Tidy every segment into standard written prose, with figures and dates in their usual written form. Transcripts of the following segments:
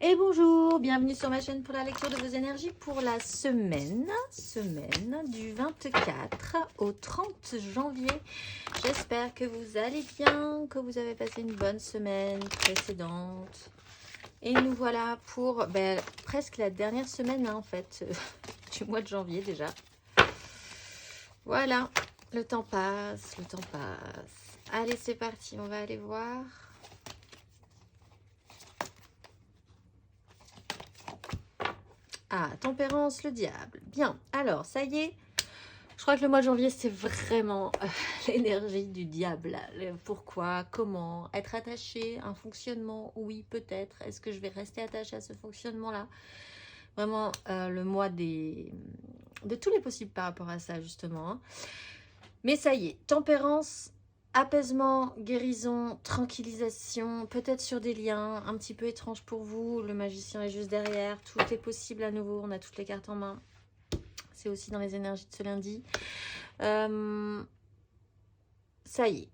Et bonjour, bienvenue sur ma chaîne pour la lecture de vos énergies pour la semaine du 24 au 30 janvier. J'espère que vous allez bien, que vous avez passé une bonne semaine précédente. Et nous voilà pour presque la dernière semaine en fait du mois de janvier déjà. Voilà, le temps passe, le temps passe. Allez, c'est parti, on va aller voir. Ah, tempérance, le diable. Bien, alors, ça y est. Je crois que le mois de janvier, c'est vraiment l'énergie du diable. Pourquoi, comment, être attaché, un fonctionnement, oui, peut-être. Est-ce que je vais rester attaché à ce fonctionnement-là? Vraiment, le mois de tous les possibles par rapport à ça, justement. Hein. Mais ça y est, tempérance, apaisement, guérison, tranquillisation, peut-être sur des liens un petit peu étranges pour vous. Le magicien est juste derrière. Tout est possible à nouveau. On a toutes les cartes en main. C'est aussi dans les énergies de ce lundi. Ça y est.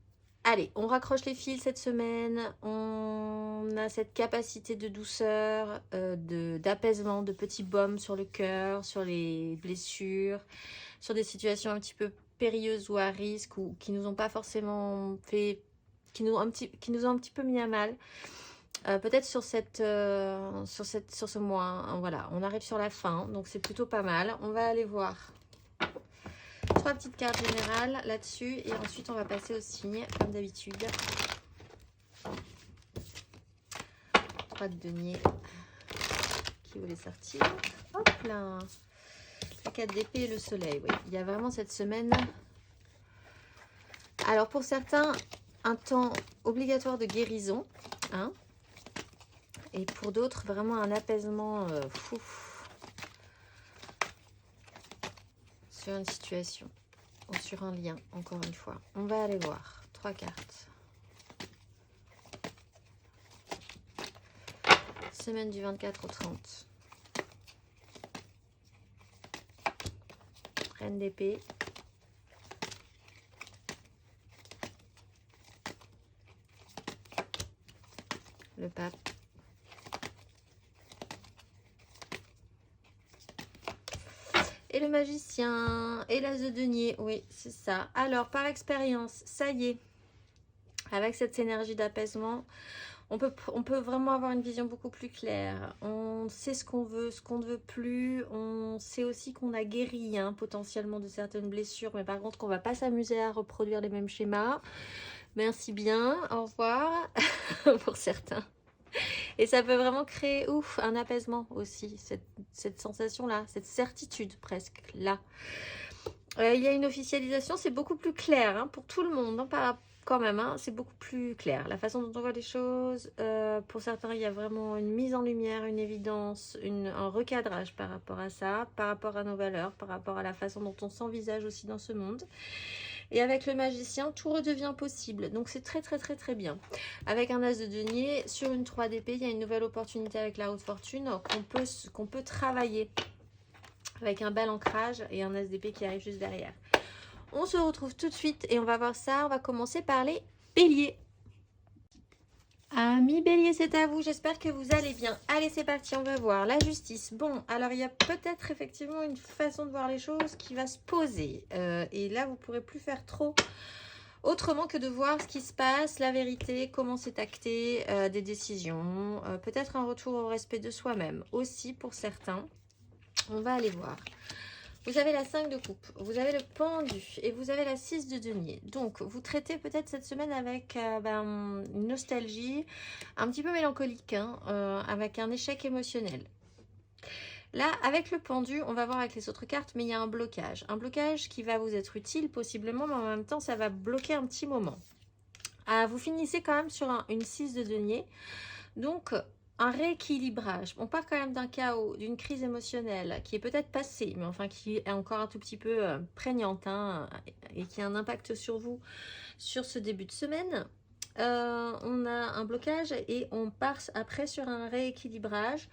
Allez, on raccroche les fils cette semaine. On a cette capacité de douceur, d'apaisement, de petits baumes sur le cœur, sur les blessures, sur des situations un petit peu périlleuses ou à risque ou qui nous ont pas forcément fait, qui nous ont un petit peu mis à mal. Peut-être sur ce mois, hein, voilà, on arrive sur la fin, donc c'est plutôt pas mal. On va aller voir 3 petites cartes générales là-dessus et ensuite on va passer au signe comme d'habitude. 3 de denier qui voulait sortir. Hop là, la 4 d'épée et le soleil. Oui, il y a vraiment cette semaine. Alors pour certains, un temps obligatoire de guérison, hein, et pour d'autres, vraiment un apaisement fou sur une situation ou sur un lien, encore une fois. On va aller voir 3 cartes. Semaine du 24 au 30. Reine d'épée. Le pape. Et le magicien. Et l'as de denier. Oui, c'est ça. Alors, par expérience, ça y est. Avec cette énergie d'apaisement, on peut vraiment avoir une vision beaucoup plus claire. On sait ce qu'on veut, ce qu'on ne veut plus. On sait aussi qu'on a guéri potentiellement de certaines blessures. Mais par contre, qu'on ne va pas s'amuser à reproduire les mêmes schémas. Merci bien. Au revoir pour certains. Et ça peut vraiment créer un apaisement aussi, cette sensation-là, cette certitude presque là. Il y a une officialisation, c'est beaucoup plus clair pour tout le monde, quand même, c'est beaucoup plus clair. La façon dont on voit les choses, pour certains, il y a vraiment une mise en lumière, une évidence, un recadrage par rapport à ça, par rapport à nos valeurs, par rapport à la façon dont on s'envisage aussi dans ce monde. Et avec le magicien, tout redevient possible. Donc c'est très très très très bien. Avec un as de denier, sur une 3 d'épée, il y a une nouvelle opportunité avec la haute fortune qu'on peut travailler. Avec un bel ancrage et un as d'épée qui arrive juste derrière. On se retrouve tout de suite et on va voir ça. On va commencer par les béliers. Amis bélier, c'est à vous. J'espère que vous allez bien. Allez, c'est parti, on va voir. La justice. Bon, alors il y a peut-être effectivement une façon de voir les choses qui va se poser. Et là, vous ne pourrez plus faire trop autrement que de voir ce qui se passe, la vérité, comment c'est acté, des décisions. Peut-être un retour au respect de soi-même aussi pour certains. On va aller voir. Vous avez la 5 de coupe, vous avez le pendu et vous avez la 6 de denier. Donc, vous traitez peut-être cette semaine avec une nostalgie un petit peu mélancolique, avec un échec émotionnel. Là, avec le pendu, on va voir avec les autres cartes, mais il y a un blocage. Un blocage qui va vous être utile possiblement, mais en même temps, ça va bloquer un petit moment. Vous finissez quand même sur une 6 de denier. Donc, un rééquilibrage. On part quand même d'un chaos, d'une crise émotionnelle qui est peut-être passée, mais enfin qui est encore un tout petit peu prégnante et qui a un impact sur vous sur ce début de semaine. On a un blocage et on part après sur un rééquilibrage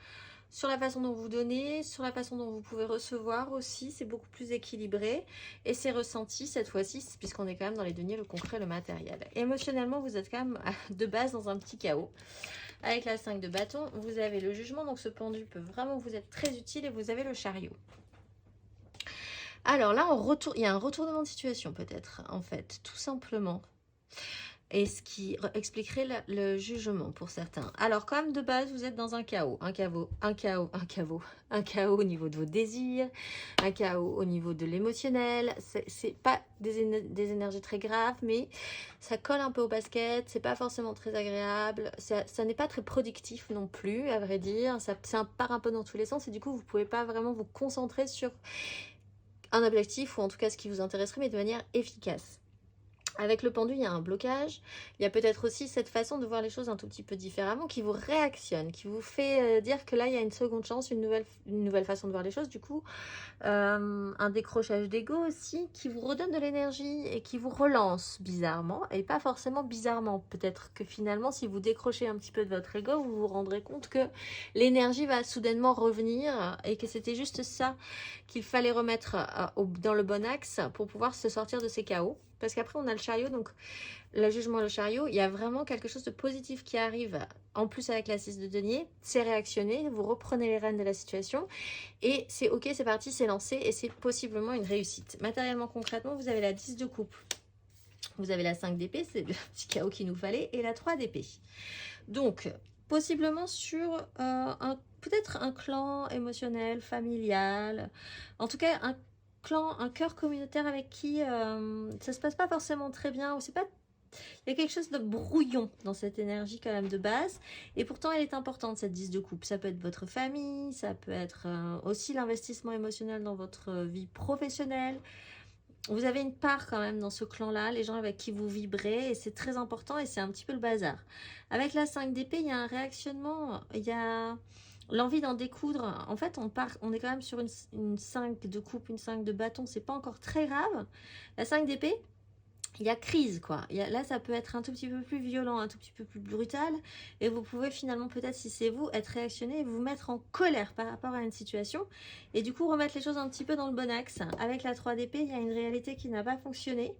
sur la façon dont vous donnez, sur la façon dont vous pouvez recevoir aussi, c'est beaucoup plus équilibré et c'est ressenti cette fois-ci puisqu'on est quand même dans les deniers, le concret, le matériel. Émotionnellement, vous êtes quand même de base dans un petit chaos. Avec la 5 de bâton, vous avez le jugement, donc ce pendu peut vraiment vous être très utile et vous avez le chariot. Alors là, il y a un retournement de situation peut-être, en fait, tout simplement. Et ce qui expliquerait le jugement pour certains. Alors, quand même, de base, vous êtes dans un chaos. Un chaos au niveau de vos désirs, un chaos au niveau de l'émotionnel. C'est pas des énergies très graves, mais ça colle un peu au basket. C'est pas forcément très agréable. Ça n'est pas très productif non plus, à vrai dire. Ça part un peu dans tous les sens et du coup, vous pouvez pas vraiment vous concentrer sur un objectif ou en tout cas ce qui vous intéresserait, mais de manière efficace. Avec le pendu, il y a un blocage. Il y a peut-être aussi cette façon de voir les choses un tout petit peu différemment qui vous réactionne, qui vous fait dire que là, il y a une seconde chance, une nouvelle façon de voir les choses. Du coup, un décrochage d'ego aussi qui vous redonne de l'énergie et qui vous relance bizarrement. Et pas forcément bizarrement. Peut-être que finalement, si vous décrochez un petit peu de votre ego, vous vous rendrez compte que l'énergie va soudainement revenir et que c'était juste ça qu'il fallait remettre dans le bon axe pour pouvoir se sortir de ces chaos. Parce qu'après, on a le chariot, donc le jugement et le chariot, il y a vraiment quelque chose de positif qui arrive. En plus, avec la 6 de denier, c'est réactionné, vous reprenez les rênes de la situation et c'est ok, c'est parti, c'est lancé et c'est possiblement une réussite. Matériellement, concrètement, vous avez la 10 de coupe, vous avez la 5 d'épée, c'est le petit chaos qu'il nous fallait, et la 3 d'épée. Donc, possiblement sur peut-être un clan émotionnel, familial, en tout cas un clan, un cœur communautaire avec qui ça se passe pas forcément très bien, ou c'est pas, il y a quelque chose de brouillon dans cette énergie quand même de base, et pourtant elle est importante cette 10 de coupe. Ça peut être votre famille, ça peut être aussi l'investissement émotionnel dans votre vie professionnelle. Vous avez une part quand même dans ce clan-là, les gens avec qui vous vibrez, et c'est très important et c'est un petit peu le bazar. Avec la 5 d'épée, il y a un réactionnement, il y a l'envie d'en découdre. En fait, on est quand même sur une 5 de coupe, une 5 de bâton, c'est pas encore très grave. La 5 d'épée, il y a crise quoi. Là, ça peut être un tout petit peu plus violent, un tout petit peu plus brutal. Et vous pouvez finalement, peut-être si c'est vous, être réactionné et vous mettre en colère par rapport à une situation. Et du coup, remettre les choses un petit peu dans le bon axe. Avec la 3 d'épée, il y a une réalité qui n'a pas fonctionné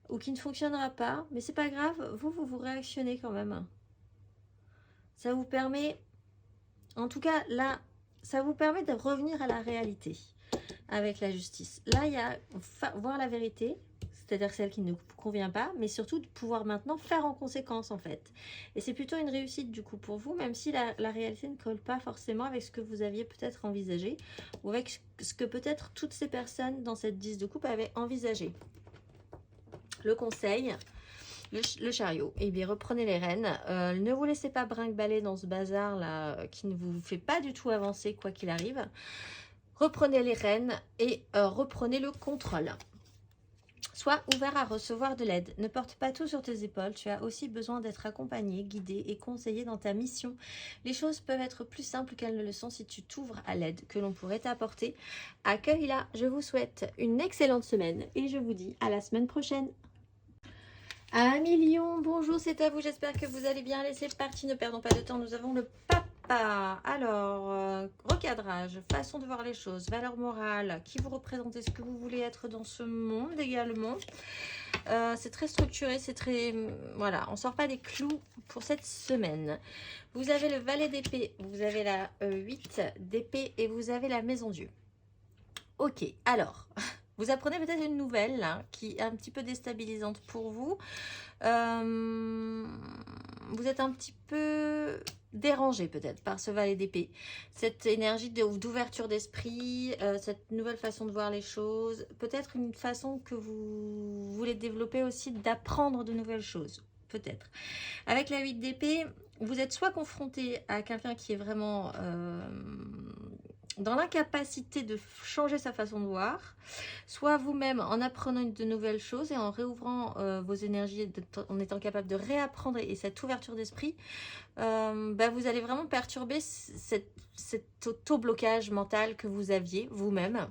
ou qui ne fonctionnera pas. Mais c'est pas grave, vous réactionnez quand même. Ça vous permet, en tout cas là, ça vous permet de revenir à la réalité avec la justice. Là, il y a voir la vérité, c'est-à-dire celle qui ne vous convient pas, mais surtout de pouvoir maintenant faire en conséquence en fait. Et c'est plutôt une réussite du coup pour vous, même si la réalité ne colle pas forcément avec ce que vous aviez peut-être envisagé, ou avec ce que peut-être toutes ces personnes dans cette 10 de coupe avaient envisagé. Le conseil, le chariot, et bien reprenez les rênes, ne vous laissez pas brinque-baller dans ce bazar là qui ne vous fait pas du tout avancer quoi qu'il arrive. Reprenez les rênes et reprenez le contrôle. Sois ouvert à recevoir de l'aide. Ne porte pas tout sur tes épaules. Tu as aussi besoin d'être accompagné, guidé et conseillé dans ta mission. Les choses peuvent être plus simples qu'elles ne le sont si tu t'ouvres à l'aide que l'on pourrait t'apporter. Accueille-la. Je vous souhaite une excellente semaine et je vous dis à la semaine prochaine. 1 million, bonjour, c'est à vous. J'espère que vous allez bien. Allez, c'est parti. Ne perdons pas de temps. Nous avons le pape. Alors, recadrage, façon de voir les choses, valeur morale, qui vous représentez, ce que vous voulez être dans ce monde également. C'est très structuré, c'est très... Voilà, on ne sort pas des clous pour cette semaine. Vous avez le valet d'épée, vous avez la 8 d'épée et vous avez la maison Dieu. Ok, alors... Vous apprenez peut-être une nouvelle là, qui est un petit peu déstabilisante pour vous. Vous êtes un petit peu dérangé peut-être par ce valet d'épée. Cette énergie d'ouverture d'esprit, cette nouvelle façon de voir les choses. Peut-être une façon que vous voulez développer aussi d'apprendre de nouvelles choses. Peut-être. Avec la 8 d'épée, vous êtes soit confronté à quelqu'un qui est vraiment... dans l'incapacité de changer sa façon de voir, soit vous-même en apprenant de nouvelles choses et en réouvrant vos énergies, en étant capable de réapprendre et cette ouverture d'esprit, vous allez vraiment perturber cet auto-blocage mental que vous aviez vous-même,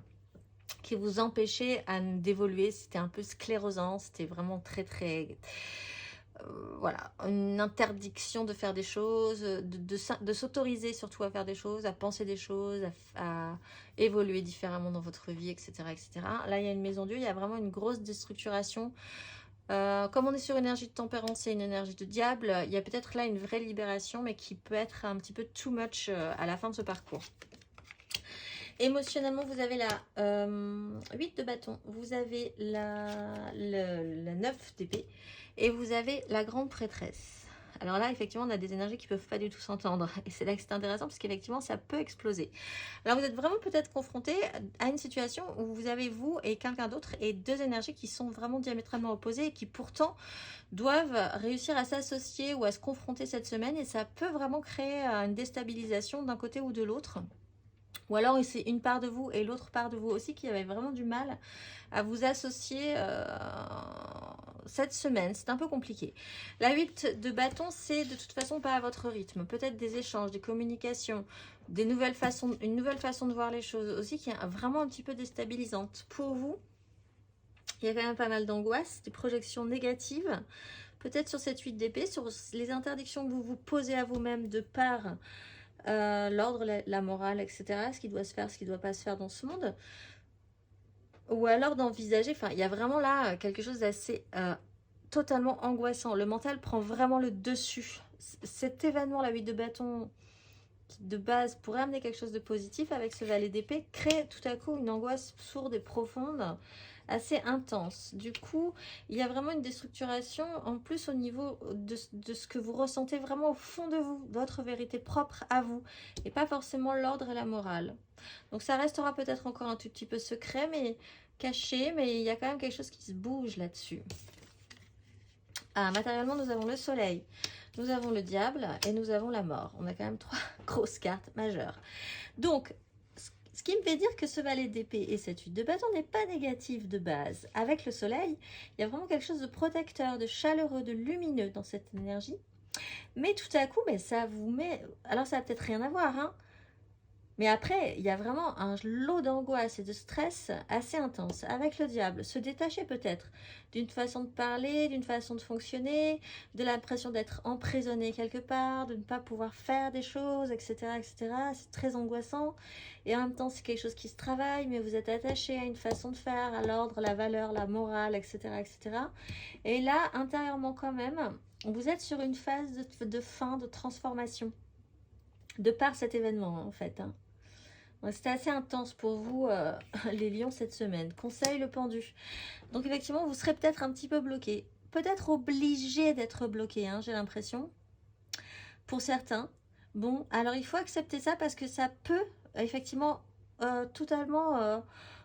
qui vous empêchait d'évoluer. C'était un peu sclérosant, c'était vraiment très très... voilà, une interdiction de faire des choses, de s'autoriser surtout à faire des choses, à penser des choses, à évoluer différemment dans votre vie, etc., etc. Là, il y a une maison Dieu, il y a vraiment une grosse déstructuration. Comme on est sur énergie de tempérance et une énergie de diable, il y a peut-être là une vraie libération, mais qui peut être un petit peu too much à la fin de ce parcours. Émotionnellement, vous avez la 8 de bâton, vous avez la 9 d'épée et vous avez la grande prêtresse. Alors là, effectivement, on a des énergies qui ne peuvent pas du tout s'entendre. Et c'est là que c'est intéressant parce qu'effectivement, ça peut exploser. Alors, vous êtes vraiment peut-être confronté à une situation où vous avez vous et quelqu'un d'autre et deux énergies qui sont vraiment diamétralement opposées et qui pourtant doivent réussir à s'associer ou à se confronter cette semaine. Et ça peut vraiment créer une déstabilisation d'un côté ou de l'autre. Ou alors c'est une part de vous et l'autre part de vous aussi qui avait vraiment du mal à vous associer cette semaine. C'est un peu compliqué. La 8 de bâton, c'est de toute façon pas à votre rythme. Peut-être des échanges, des communications, une nouvelle façon de voir les choses aussi qui est vraiment un petit peu déstabilisante. Pour vous, il y a quand même pas mal d'angoisse, des projections négatives. Peut-être sur cette 8 d'épée, sur les interdictions que vous vous posez à vous-même de par l'ordre, la morale, etc. Ce qui doit se faire, ce qui ne doit pas se faire dans ce monde. Ou alors d'envisager, enfin, il y a vraiment là quelque chose d'assez totalement angoissant. Le mental prend vraiment le dessus. Cet événement, la 8 de bâton, qui de base pourrait amener quelque chose de positif avec ce valet d'épée, crée tout à coup une angoisse sourde et profonde, assez intense. Du coup, il y a vraiment une déstructuration en plus au niveau de ce que vous ressentez vraiment au fond de vous, votre vérité propre à vous, et pas forcément l'ordre et la morale. Donc ça restera peut-être encore un tout petit peu secret, mais caché, mais il y a quand même quelque chose qui se bouge là-dessus. Ah, matériellement, nous avons le soleil, nous avons le diable et nous avons la mort. On a quand même 3 grosses cartes majeures. Donc, ce qui me fait dire que ce valet d'épée et cette 8 de bâton n'est pas négatif de base. Avec le soleil, il y a vraiment quelque chose de protecteur, de chaleureux, de lumineux dans cette énergie. Mais tout à coup, mais ça vous met... Alors ça n'a peut-être rien à voir, hein. Mais après, il y a vraiment un lot d'angoisse et de stress assez intense avec le diable. Se détacher peut-être d'une façon de parler, d'une façon de fonctionner, de l'impression d'être emprisonné quelque part, de ne pas pouvoir faire des choses, etc. etc. C'est très angoissant. Et en même temps, c'est quelque chose qui se travaille, mais vous êtes attaché à une façon de faire, à l'ordre, la valeur, la morale, etc. etc. Et là, intérieurement quand même, vous êtes sur une phase de fin, de transformation. De par cet événement, en fait, hein. C'était assez intense pour vous, les lions, cette semaine. Conseil, le pendu. Donc, effectivement, vous serez peut-être un petit peu bloqué. Peut-être obligé d'être bloqué, hein, j'ai l'impression. Pour certains. Bon, alors il faut accepter ça parce que ça peut, effectivement, totalement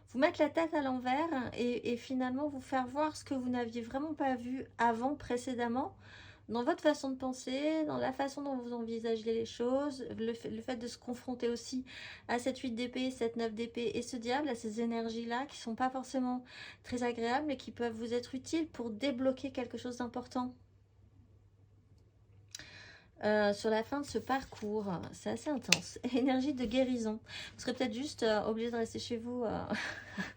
vous mettre la tête à l'envers et finalement vous faire voir ce que vous n'aviez vraiment pas vu avant, précédemment. Dans votre façon de penser, dans la façon dont vous envisagez les choses, le fait de se confronter aussi à cette 8 d'épée, cette 9 d'épée et ce diable, à ces énergies-là qui ne sont pas forcément très agréables mais qui peuvent vous être utiles pour débloquer quelque chose d'important. Sur la fin de ce parcours, c'est assez intense. Énergie de guérison. Vous serez peut-être juste obligé de rester chez vous,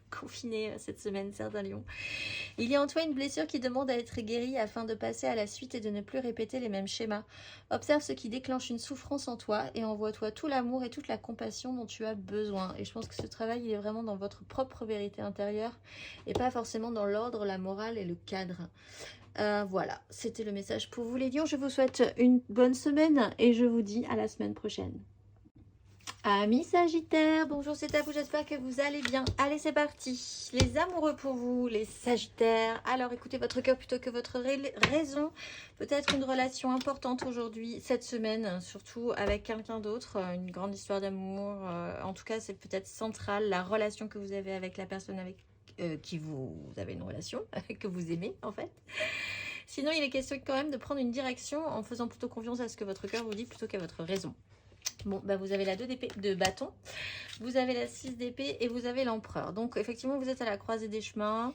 confiné cette semaine, certains lions. Il y a en toi une blessure qui demande à être guérie afin de passer à la suite et de ne plus répéter les mêmes schémas. Observe ce qui déclenche une souffrance en toi et envoie-toi tout l'amour et toute la compassion dont tu as besoin. Et je pense que ce travail, il est vraiment dans votre propre vérité intérieure et pas forcément dans l'ordre, la morale et le cadre. Voilà, c'était le message pour vous les lions. Je vous souhaite une bonne semaine et je vous dis à la semaine prochaine. Amis Sagittaires, bonjour, c'est à vous, j'espère que vous allez bien. Allez, c'est parti. Les amoureux pour vous, les Sagittaires. Alors, écoutez votre cœur plutôt que votre raison. Peut-être une relation importante aujourd'hui, cette semaine, surtout avec quelqu'un d'autre. Une grande histoire d'amour. En tout cas, c'est peut-être central, la relation que vous avez avec la personne avec qui vous avez une relation, que vous aimez en fait. Sinon, il est question quand même de prendre une direction en faisant plutôt confiance à ce que votre cœur vous dit plutôt qu'à votre raison. Bon, bah vous avez la 2 d'épée de bâton, vous avez la 6 d'épée et vous avez l'empereur. Donc, effectivement, vous êtes à la croisée des chemins,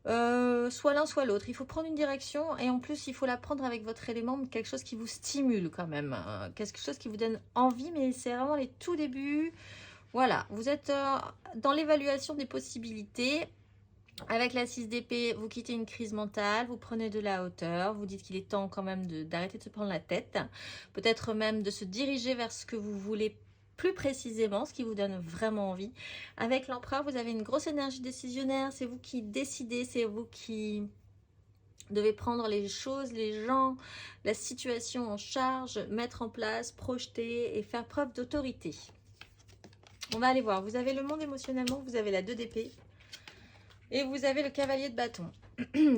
soit l'un, soit l'autre. Il faut prendre une direction et en plus, il faut la prendre avec votre élément, quelque chose qui vous stimule quand même, quelque chose qui vous donne envie, mais c'est vraiment les tout débuts. Voilà, vous êtes dans l'évaluation des possibilités. Avec la 6 d'épée, vous quittez une crise mentale, vous prenez de la hauteur, vous dites qu'il est temps quand même d'arrêter de se prendre la tête, peut-être même de se diriger vers ce que vous voulez plus précisément, ce qui vous donne vraiment envie. Avec l'empereur, vous avez une grosse énergie décisionnaire, c'est vous qui décidez, c'est vous qui devez prendre les choses, les gens, la situation en charge, mettre en place, projeter et faire preuve d'autorité. On va aller voir, vous avez le monde émotionnellement, vous avez la 2 d'épée. Et vous avez le cavalier de bâton.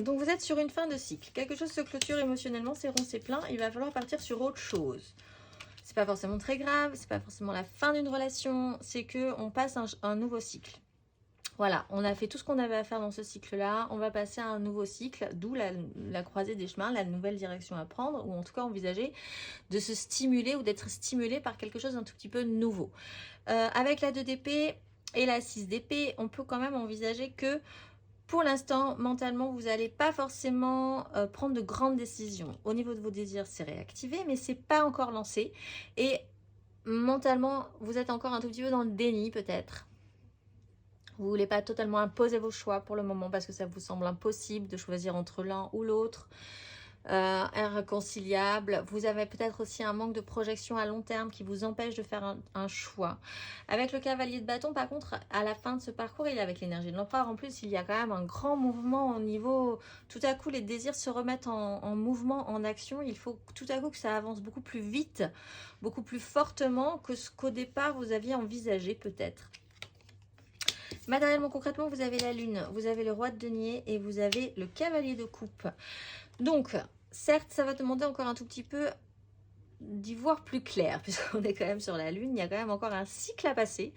Donc vous êtes sur une fin de cycle. Quelque chose se clôture émotionnellement, c'est rond, c'est plein. Il va falloir partir sur autre chose. C'est pas forcément très grave, c'est pas forcément la fin d'une relation, c'est que on passe un nouveau cycle. Voilà, on a fait tout ce qu'on avait à faire dans ce cycle-là. On va passer à un nouveau cycle, d'où la croisée des chemins, la nouvelle direction à prendre, ou en tout cas envisager de se stimuler ou d'être stimulé par quelque chose d'un tout petit peu nouveau. Avec la 2 d'épée et la 6 d'épée, on peut quand même envisager que pour l'instant, mentalement, vous n'allez pas forcément prendre de grandes décisions. Au niveau de vos désirs, c'est réactivé, mais c'est pas encore lancé. Et mentalement, vous êtes encore un tout petit peu dans le déni peut-être. Vous ne voulez pas totalement imposer vos choix pour le moment parce que ça vous semble impossible de choisir entre l'un ou l'autre. Irréconciliable. Vous avez peut-être aussi un manque de projection à long terme qui vous empêche de faire un choix. Avec le cavalier de bâton, par contre, à la fin de ce parcours, il est avec l'énergie de l'empereur. En plus, il y a quand même un grand mouvement au niveau... Tout à coup, les désirs se remettent en mouvement, en action. Il faut tout à coup que ça avance beaucoup plus vite, beaucoup plus fortement que ce qu'au départ, vous aviez envisagé peut-être. Matériellement, concrètement, vous avez la lune, vous avez le roi de denier et vous avez le cavalier de coupe. Donc, certes, ça va demander encore un tout petit peu d'y voir plus clair, puisqu'on est quand même sur la lune, il y a quand même encore un cycle à passer.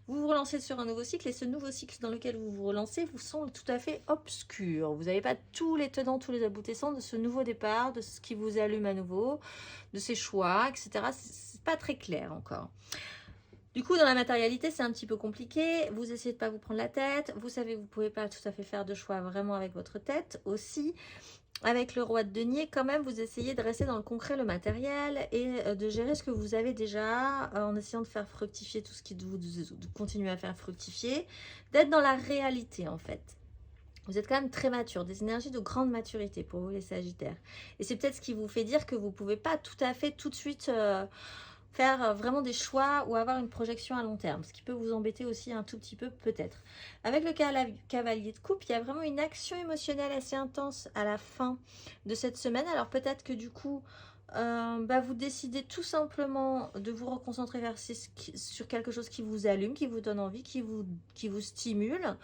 Vous vous relancez sur un nouveau cycle, et ce nouveau cycle dans lequel vous vous relancez vous semble tout à fait obscur. Vous n'avez pas tous les tenants, tous les aboutissants de ce nouveau départ, de ce qui vous allume à nouveau, de ses choix, etc. C'est pas très clair encore. Du coup, dans la matérialité, c'est un petit peu compliqué. Vous essayez de ne pas vous prendre la tête. Vous savez que vous ne pouvez pas tout à fait faire de choix vraiment avec votre tête aussi. Avec le roi de denier, quand même, vous essayez de rester dans le concret, le matériel et de gérer ce que vous avez déjà en essayant de faire fructifier tout ce qui de continuer à faire fructifier, d'être dans la réalité en fait. Vous êtes quand même très mature, des énergies de grande maturité pour vous les Sagittaires. Et c'est peut-être ce qui vous fait dire que vous ne pouvez pas tout à fait tout de suite... faire vraiment des choix ou avoir une projection à long terme, ce qui peut vous embêter aussi un tout petit peu peut-être. Avec le cavalier de coupe, il y a vraiment une action émotionnelle assez intense à la fin de cette semaine. Alors peut-être que du coup, vous décidez tout simplement de vous reconcentrer sur quelque chose qui vous allume, qui vous donne envie, qui vous stimule.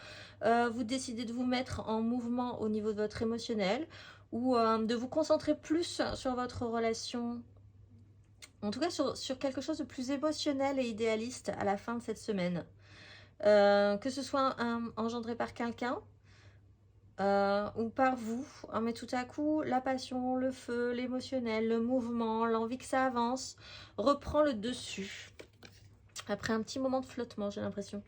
Vous décidez de vous mettre en mouvement au niveau de votre émotionnel ou de vous concentrer plus sur votre relation, en tout cas sur quelque chose de plus émotionnel et idéaliste à la fin de cette semaine. Que ce soit engendré par quelqu'un ou par vous, hein, mais tout à coup, la passion, le feu, l'émotionnel, le mouvement, l'envie que ça avance, reprend le dessus. Après un petit moment de flottement, j'ai l'impression.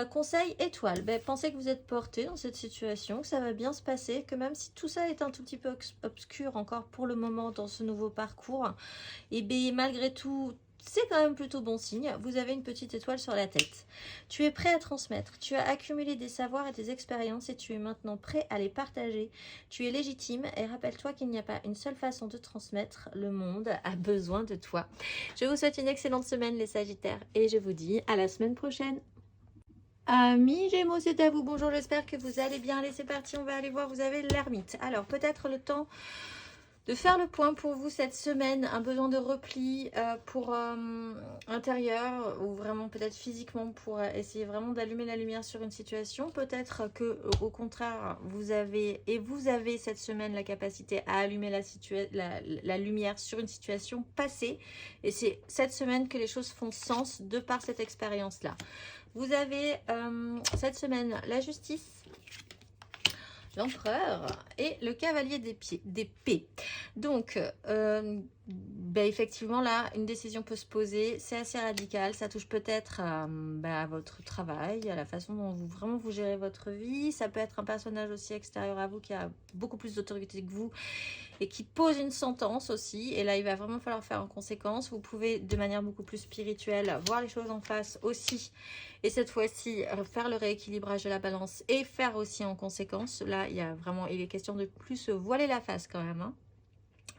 Conseil étoile, pensez que vous êtes porté dans cette situation, que ça va bien se passer, que même si tout ça est un tout petit peu obscur encore pour le moment dans ce nouveau parcours, et bien malgré tout, c'est quand même plutôt bon signe, vous avez une petite étoile sur la tête. Tu es prêt à transmettre, tu as accumulé des savoirs et des expériences et tu es maintenant prêt à les partager. Tu es légitime et rappelle-toi qu'il n'y a pas une seule façon de transmettre, le monde a besoin de toi. Je vous souhaite une excellente semaine les Sagittaires et je vous dis à la semaine prochaine. Amis Gémeaux, c'est à vous. Bonjour, j'espère que vous allez bien. Allez, c'est parti, on va aller voir. Vous avez l'ermite. Alors, peut-être le temps de faire le point pour vous cette semaine. Un besoin de repli pour intérieur ou vraiment peut-être physiquement pour essayer vraiment d'allumer la lumière sur une situation. Peut-être que au contraire, vous avez cette semaine la capacité à allumer la lumière sur une situation passée. Et c'est cette semaine que les choses font sens de par cette expérience-là. Vous avez cette semaine la justice, l'empereur et le cavalier d'épée. Donc, ben effectivement, là, une décision peut se poser. C'est assez radical. Ça touche peut-être à votre travail, à la façon dont vous vraiment vous gérez votre vie. Ça peut être un personnage aussi extérieur à vous qui a beaucoup plus d'autorité que vous et qui pose une sentence aussi. Et là, il va vraiment falloir faire en conséquence. Vous pouvez, de manière beaucoup plus spirituelle, voir les choses en face aussi. Et cette fois-ci, faire le rééquilibrage de la balance et faire aussi en conséquence. Là, il est question de plus se voiler la face quand même, hein,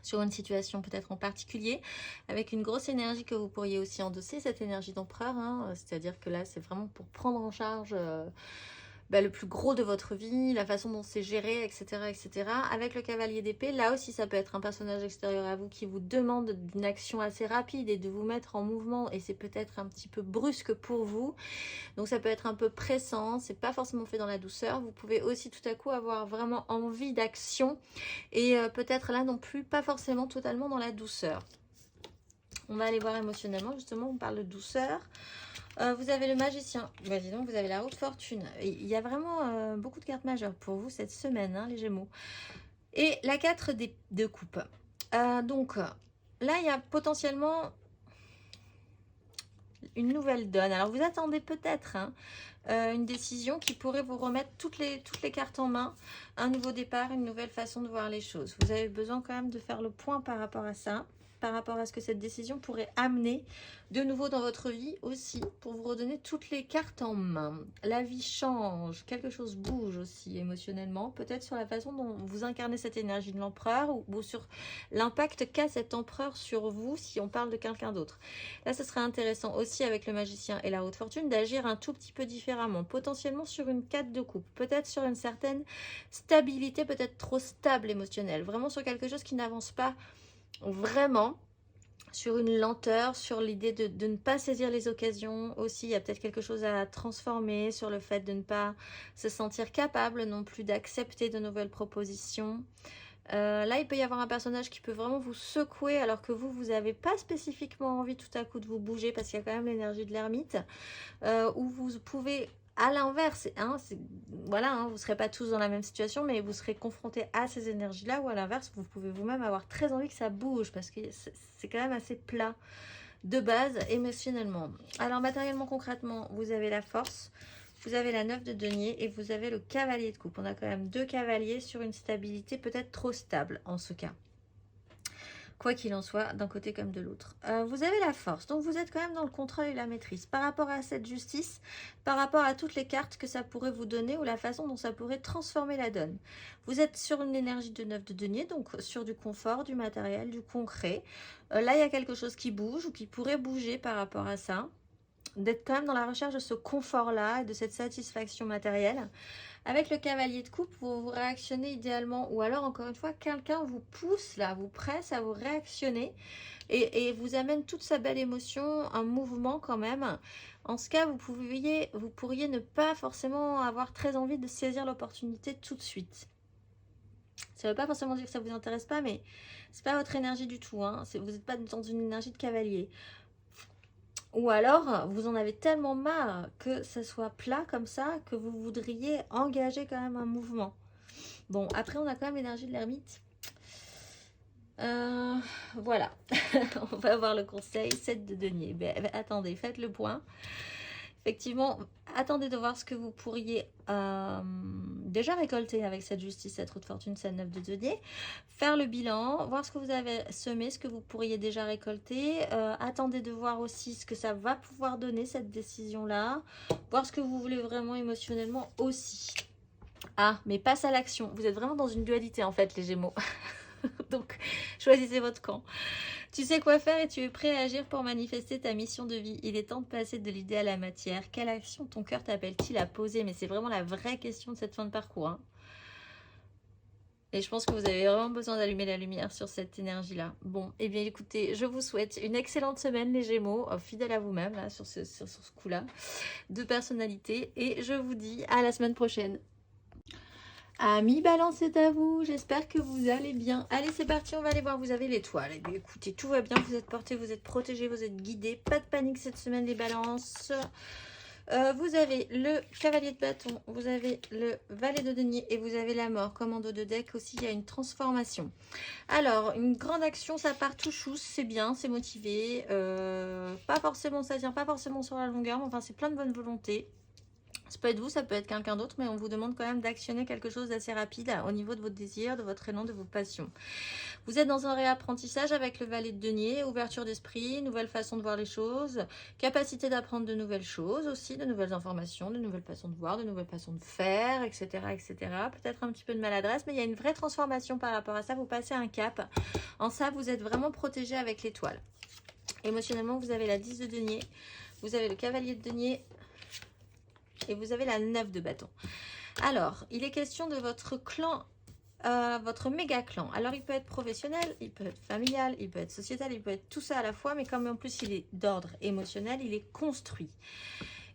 sur une situation peut-être en particulier, avec une grosse énergie que vous pourriez aussi endosser, cette énergie d'empereur, hein, c'est-à-dire que là, c'est vraiment pour prendre en charge le plus gros de votre vie, la façon dont c'est géré, etc., etc. Avec le cavalier d'épée, là aussi, ça peut être un personnage extérieur à vous qui vous demande d'une action assez rapide et de vous mettre en mouvement, et c'est peut-être un petit peu brusque pour vous. Donc ça peut être un peu pressant, c'est pas forcément fait dans la douceur. Vous pouvez aussi tout à coup avoir vraiment envie d'action et peut-être là non plus pas forcément totalement dans la douceur. On va aller voir émotionnellement, justement, on parle de douceur. Vous avez le magicien, dis donc, vous avez la haute fortune. Il y a vraiment beaucoup de cartes majeures pour vous cette semaine, hein, les Gémeaux. Et la 4 de coupe. Donc là, il y a potentiellement une nouvelle donne. Alors vous attendez peut-être une décision qui pourrait vous remettre toutes les cartes en main, un nouveau départ, une nouvelle façon de voir les choses. Vous avez besoin quand même de faire le point par rapport à ça, par rapport à ce que cette décision pourrait amener de nouveau dans votre vie aussi, pour vous redonner toutes les cartes en main. La vie change, quelque chose bouge aussi émotionnellement, peut-être sur la façon dont vous incarnez cette énergie de l'empereur ou sur l'impact qu'a cet empereur sur vous si on parle de quelqu'un d'autre. Là, ce serait intéressant aussi avec le magicien et la haute fortune d'agir un tout petit peu différemment, potentiellement sur une 4 de coupe, peut-être sur une certaine stabilité, peut-être trop stable émotionnelle, vraiment sur quelque chose qui n'avance pas vraiment, sur une lenteur, sur l'idée de ne pas saisir les occasions aussi. Il y a peut-être quelque chose à transformer sur le fait de ne pas se sentir capable non plus d'accepter de nouvelles propositions. Là, il peut y avoir un personnage qui peut vraiment vous secouer alors que vous n'avez pas spécifiquement envie tout à coup de vous bouger parce qu'il y a quand même l'énergie de l'ermite, où vous pouvez... À l'inverse, voilà, vous ne serez pas tous dans la même situation, mais vous serez confrontés à ces énergies-là, ou à l'inverse, vous pouvez vous-même avoir très envie que ça bouge, parce que c'est quand même assez plat de base, émotionnellement. Alors, matériellement, concrètement, vous avez la force, vous avez la 9 de denier, et vous avez le cavalier de coupe. On a quand même 2 cavaliers sur une stabilité peut-être trop stable, en ce cas. Quoi qu'il en soit, d'un côté comme de l'autre. Vous avez la force, donc vous êtes quand même dans le contrôle et la maîtrise. Par rapport à cette justice, par rapport à toutes les cartes que ça pourrait vous donner ou la façon dont ça pourrait transformer la donne. Vous êtes sur une énergie de 9 de denier, donc sur du confort, du matériel, du concret. Là, il y a quelque chose qui bouge ou qui pourrait bouger par rapport à ça. D'être quand même dans la recherche de ce confort-là et de cette satisfaction matérielle. Avec le cavalier de coupe, vous réactionnez idéalement, ou alors encore une fois, quelqu'un vous pousse là, vous presse à vous réactionner et vous amène toute sa belle émotion, un mouvement quand même. En ce cas, vous pourriez ne pas forcément avoir très envie de saisir l'opportunité tout de suite. Ça ne veut pas forcément dire que ça ne vous intéresse pas, mais c'est pas votre énergie du tout, hein. Vous n'êtes pas dans une énergie de cavalier. Ou alors, vous en avez tellement marre que ça soit plat comme ça, que vous voudriez engager quand même un mouvement. Bon, après, on a quand même l'énergie de l'ermite. Voilà. On va avoir le conseil 7 de denier. Ben, attendez, faites le point. Effectivement, attendez de voir ce que vous pourriez déjà récolter avec cette justice, cette haute fortune, cette 9 de denier. Faire le bilan, voir ce que vous avez semé, ce que vous pourriez déjà récolter. Attendez de voir aussi ce que ça va pouvoir donner, cette décision-là. Voir ce que vous voulez vraiment émotionnellement aussi. Ah, mais passe à l'action. Vous êtes vraiment dans une dualité en fait, les Gémeaux. Donc, choisissez votre camp. Tu sais quoi faire et tu es prêt à agir pour manifester ta mission de vie. Il est temps de passer de l'idée à la matière. Quelle action ton cœur t'appelle-t-il à poser? Mais c'est vraiment la vraie question de cette fin de parcours, hein. Et je pense que vous avez vraiment besoin d'allumer la lumière sur cette énergie-là. Bon, eh bien écoutez, je vous souhaite une excellente semaine les Gémeaux, fidèles à vous-même là, sur ce coup-là, de personnalité. Et je vous dis à la semaine prochaine. Amis Balance, c'est à vous. J'espère que vous allez bien. Allez, c'est parti, on va aller voir. Vous avez l'étoile. Eh bien, écoutez, tout va bien. Vous êtes portés, vous êtes protégés, vous êtes guidés. Pas de panique cette semaine, les Balances. Vous avez le cavalier de bâton, vous avez le valet de denier et vous avez la mort. Commando de deck aussi, il y a une transformation. Alors, une grande action, ça part tout chousse, c'est bien, c'est motivé. Pas forcément, ça tient pas forcément sur la longueur, mais enfin, c'est plein de bonne volonté. Ça peut être vous, ça peut être quelqu'un d'autre, mais on vous demande quand même d'actionner quelque chose d'assez rapide au niveau de votre désir, de votre élan, de vos passions. Vous êtes dans un réapprentissage avec le valet de denier, ouverture d'esprit, nouvelle façon de voir les choses, capacité d'apprendre de nouvelles choses aussi, de nouvelles informations, de nouvelles façons de voir, de nouvelles façons de faire, etc. etc. Peut-être un petit peu de maladresse, mais il y a une vraie transformation par rapport à ça. Vous passez un cap. En ça, vous êtes vraiment protégé avec l'étoile. Émotionnellement, vous avez la 10 de denier, vous avez le cavalier de denier, et vous avez la 9 de bâton. Alors, il est question de votre clan, votre méga clan. Alors, il peut être professionnel, il peut être familial, il peut être sociétal, il peut être tout ça à la fois, mais comme en plus il est d'ordre émotionnel, il est construit.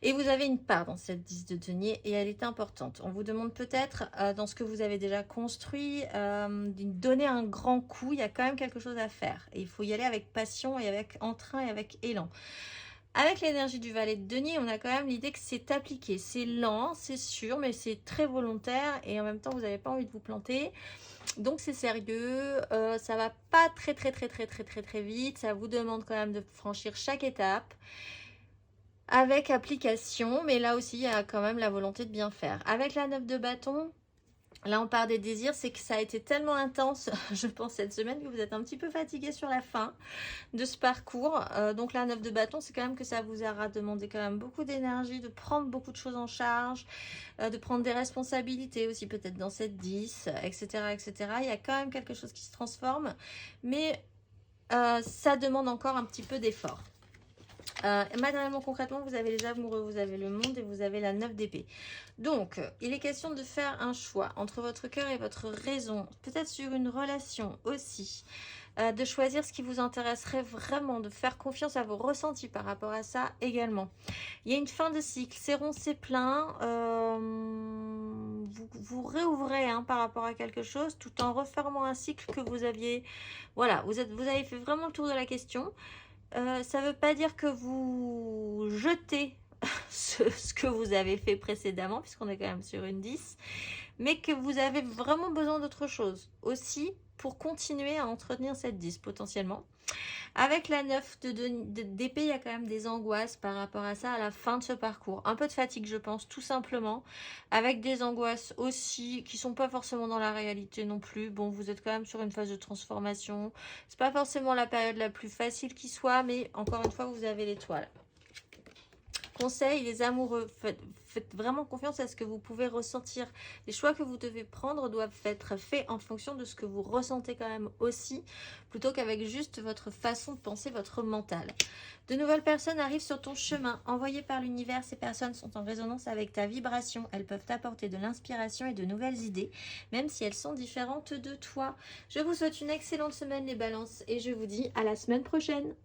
Et vous avez une part dans cette 10 de denier et elle est importante. On vous demande peut-être, dans ce que vous avez déjà construit, de donner un grand coup. Il y a quand même quelque chose à faire. Et il faut y aller avec passion et avec entrain et avec élan. Avec l'énergie du valet de denier, on a quand même l'idée que c'est appliqué. C'est lent, c'est sûr, mais c'est très volontaire. Et en même temps, vous n'avez pas envie de vous planter. Donc, c'est sérieux. Ça va pas très vite. Ça vous demande quand même de franchir chaque étape avec application. Mais là aussi, il y a quand même la volonté de bien faire. Avec la 9 de bâton, là, on part des désirs. C'est que ça a été tellement intense, je pense, cette semaine, que vous êtes un petit peu fatigué sur la fin de ce parcours. Donc la 9 de bâton, c'est quand même que ça vous aura demandé quand même beaucoup d'énergie, de prendre beaucoup de choses en charge, de prendre des responsabilités aussi peut-être dans cette 10, etc., etc. Il y a quand même quelque chose qui se transforme, mais ça demande encore un petit peu d'effort. Matériellement, concrètement, vous avez les amoureux, vous avez le monde et vous avez la 9 d'épée. Donc, il est question de faire un choix entre votre cœur et votre raison, peut-être sur une relation aussi. De choisir ce qui vous intéresserait vraiment, de faire confiance à vos ressentis par rapport à ça également. Il y a une fin de cycle, c'est rond, c'est plein. Vous réouvrez par rapport à quelque chose tout en refermant un cycle que vous aviez. Voilà, vous avez fait vraiment le tour de la question. Ça ne veut pas dire que vous jetez ce que vous avez fait précédemment, puisqu'on est quand même sur une 10, mais que vous avez vraiment besoin d'autre chose aussi pour continuer à entretenir cette 10 potentiellement. Avec la 9 d'épée, il y a quand même des angoisses par rapport à ça à la fin de ce parcours. Un peu de fatigue, je pense, tout simplement. Avec des angoisses aussi qui ne sont pas forcément dans la réalité non plus. Bon, vous êtes quand même sur une phase de transformation. C'est pas forcément la période la plus facile qui soit, mais encore une fois, vous avez l'étoile. Conseil, les amoureux, faites vraiment confiance à ce que vous pouvez ressentir. Les choix que vous devez prendre doivent être faits en fonction de ce que vous ressentez quand même aussi, plutôt qu'avec juste votre façon de penser, votre mental. De nouvelles personnes arrivent sur ton chemin, envoyées par l'univers. Ces personnes sont en résonance avec ta vibration. Elles peuvent t'apporter de l'inspiration et de nouvelles idées, même si elles sont différentes de toi. Je vous souhaite une excellente semaine les balances et je vous dis à la semaine prochaine.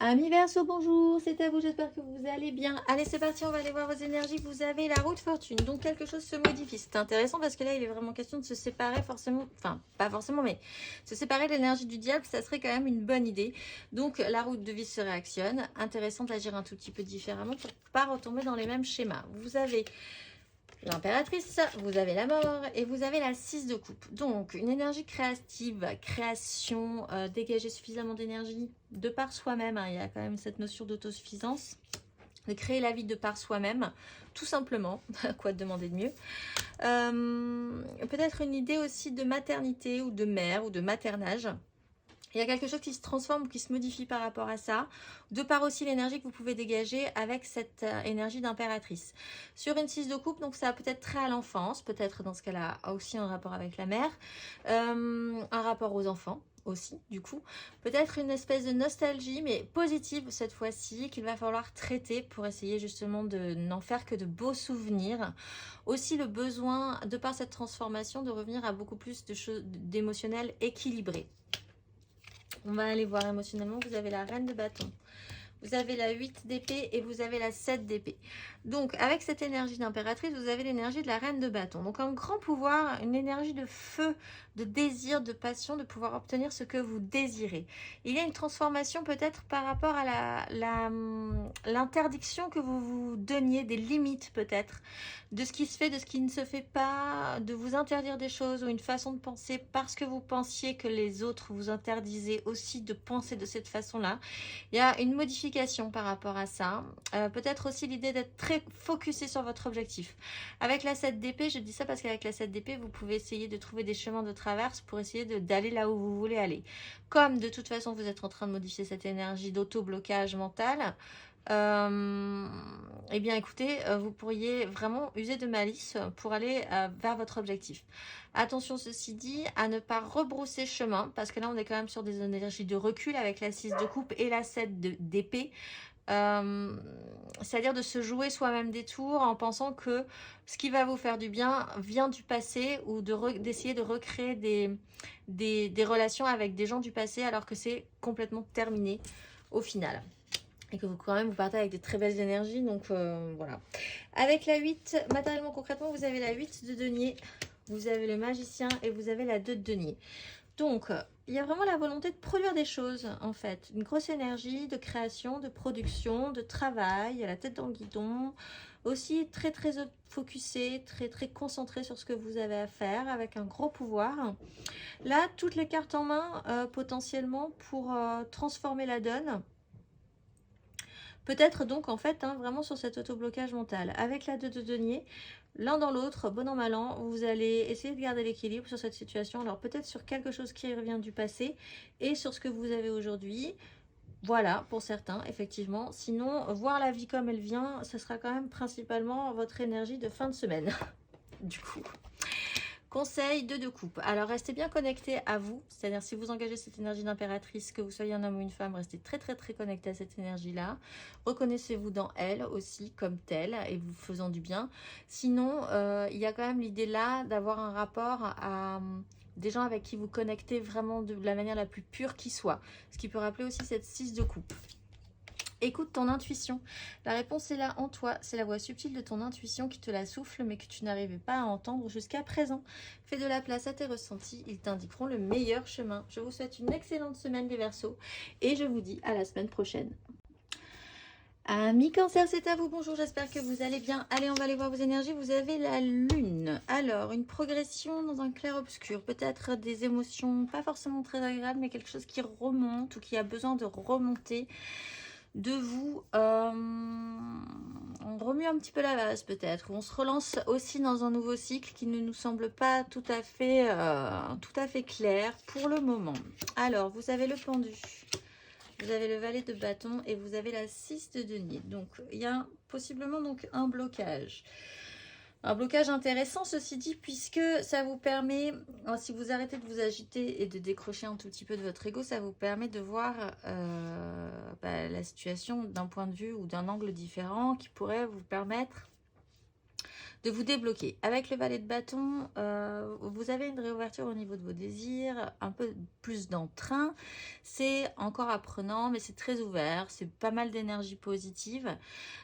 Amis Verseau, bonjour, c'est à vous, j'espère que vous allez bien. Allez, c'est parti, on va aller voir vos énergies. Vous avez la roue de fortune, donc quelque chose se modifie. C'est intéressant parce que là, il est vraiment question de se séparer forcément, enfin, pas forcément, mais se séparer de l'énergie du diable, ça serait quand même une bonne idée. Donc, la route de vie se réactionne. Intéressant d'agir un tout petit peu différemment pour ne pas retomber dans les mêmes schémas. Vous avez l'impératrice, vous avez la mort et vous avez la 6 de coupe. Donc, une énergie créative, création, dégager suffisamment d'énergie de par soi-même. Il y a quand même cette notion d'autosuffisance, de créer la vie de par soi-même, tout simplement. Quoi demander de mieux. Peut-être une idée aussi de maternité ou de mère ou de maternage. Il y a quelque chose qui se transforme ou qui se modifie par rapport à ça, de par aussi l'énergie que vous pouvez dégager avec cette énergie d'impératrice. Sur une 6 de coupe, donc ça a peut-être trait à l'enfance, peut-être dans ce cas-là aussi un rapport avec la mère, un rapport aux enfants aussi, du coup. Peut-être une espèce de nostalgie, mais positive cette fois-ci, qu'il va falloir traiter pour essayer justement de n'en faire que de beaux souvenirs. Aussi le besoin, de par cette transformation, de revenir à beaucoup plus de choses d'émotionnel équilibré. On va aller voir émotionnellement, vous avez la reine de bâton. vous avez la 8 d'épée et vous avez la 7 d'épée. Donc, avec cette énergie d'impératrice, vous avez l'énergie de la reine de bâton. Donc, un grand pouvoir, une énergie de feu, de désir, de passion, de pouvoir obtenir ce que vous désirez. Il y a une transformation peut-être par rapport à l'interdiction que vous vous donniez, des limites peut-être, de ce qui se fait, de ce qui ne se fait pas, de vous interdire des choses ou une façon de penser parce que vous pensiez que les autres vous interdisaient aussi de penser de cette façon-là. Il y a une modification par rapport à ça. Peut-être aussi l'idée d'être très focusé sur votre objectif. Avec la 7 d'épée, je dis ça parce qu'avec la 7 d'épée, vous pouvez essayer de trouver des chemins de traverse pour essayer d'aller là où vous voulez aller. Comme de toute façon, vous êtes en train de modifier cette énergie d'auto-blocage mental, eh bien écoutez, vous pourriez vraiment user de malice pour aller vers votre objectif. Attention, ceci dit, à ne pas rebrousser chemin, parce que là on est quand même sur des énergies de recul avec la 6 de coupe et la 7 d'épée. C'est-à-dire de se jouer soi-même des tours en pensant que ce qui va vous faire du bien vient du passé, ou d'essayer de recréer des relations avec des gens du passé alors que c'est complètement terminé au final. Et que vous, quand même, vous partez avec des très belles énergies. Donc, voilà. Avec la 8, matériellement, concrètement, vous avez la 8 de denier. Vous avez le magicien et vous avez la 2 de denier. Donc, il y a vraiment la volonté de produire des choses, en fait. Une grosse énergie de création, de production, de travail, la tête dans le guidon. Aussi très, très focusé, très, très concentré sur ce que vous avez à faire, avec un gros pouvoir. Là, toutes les cartes en main, potentiellement, pour transformer la donne. Peut-être donc en fait vraiment sur cet autoblocage mental. Avec la 2 de denier, l'un dans l'autre, bon an mal an, vous allez essayer de garder l'équilibre sur cette situation. Alors peut-être sur quelque chose qui revient du passé et sur ce que vous avez aujourd'hui. Voilà, pour certains, effectivement. Sinon, voir la vie comme elle vient, ce sera quand même principalement votre énergie de fin de semaine. Du coup. Conseil de coupe. Alors, restez bien connecté à vous. C'est-à-dire, si vous engagez cette énergie d'impératrice, que vous soyez un homme ou une femme, restez très, très, très connecté à cette énergie-là. Reconnaissez-vous dans elle aussi comme telle et vous faisant du bien. Sinon, il y a quand même l'idée là d'avoir un rapport à des gens avec qui vous connectez vraiment de la manière la plus pure qui soit. Ce qui peut rappeler aussi cette 6 de coupe. Écoute ton intuition. La réponse est là en toi. C'est la voix subtile de ton intuition qui te la souffle, mais que tu n'arrivais pas à entendre jusqu'à présent. Fais de la place à tes ressentis. Ils t'indiqueront le meilleur chemin. Je vous souhaite une excellente semaine, les Verseaux. Et je vous dis à la semaine prochaine. Amis Cancer, c'est à vous. Bonjour, j'espère que vous allez bien. Allez, on va aller voir vos énergies. Vous avez la lune. Alors, une progression dans un clair-obscur. Peut-être des émotions pas forcément très agréables, mais quelque chose qui remonte ou qui a besoin de remonter de vous. On remue un petit peu la vase peut-être. On se relance aussi dans un nouveau cycle qui ne nous semble pas tout à fait clair pour le moment. Alors, vous avez le pendu. Vous avez le valet de bâton et vous avez la 6 de denier. Donc, il y a possiblement donc un blocage. Un blocage intéressant, ceci dit, puisque ça vous permet, si vous arrêtez de vous agiter et de décrocher un tout petit peu de votre ego, ça vous permet de voir la situation d'un point de vue ou d'un angle différent qui pourrait vous permettre de vous débloquer. Avec le valet de bâton, vous avez une réouverture au niveau de vos désirs, un peu plus d'entrain. C'est encore apprenant, mais c'est très ouvert. C'est pas mal d'énergie positive.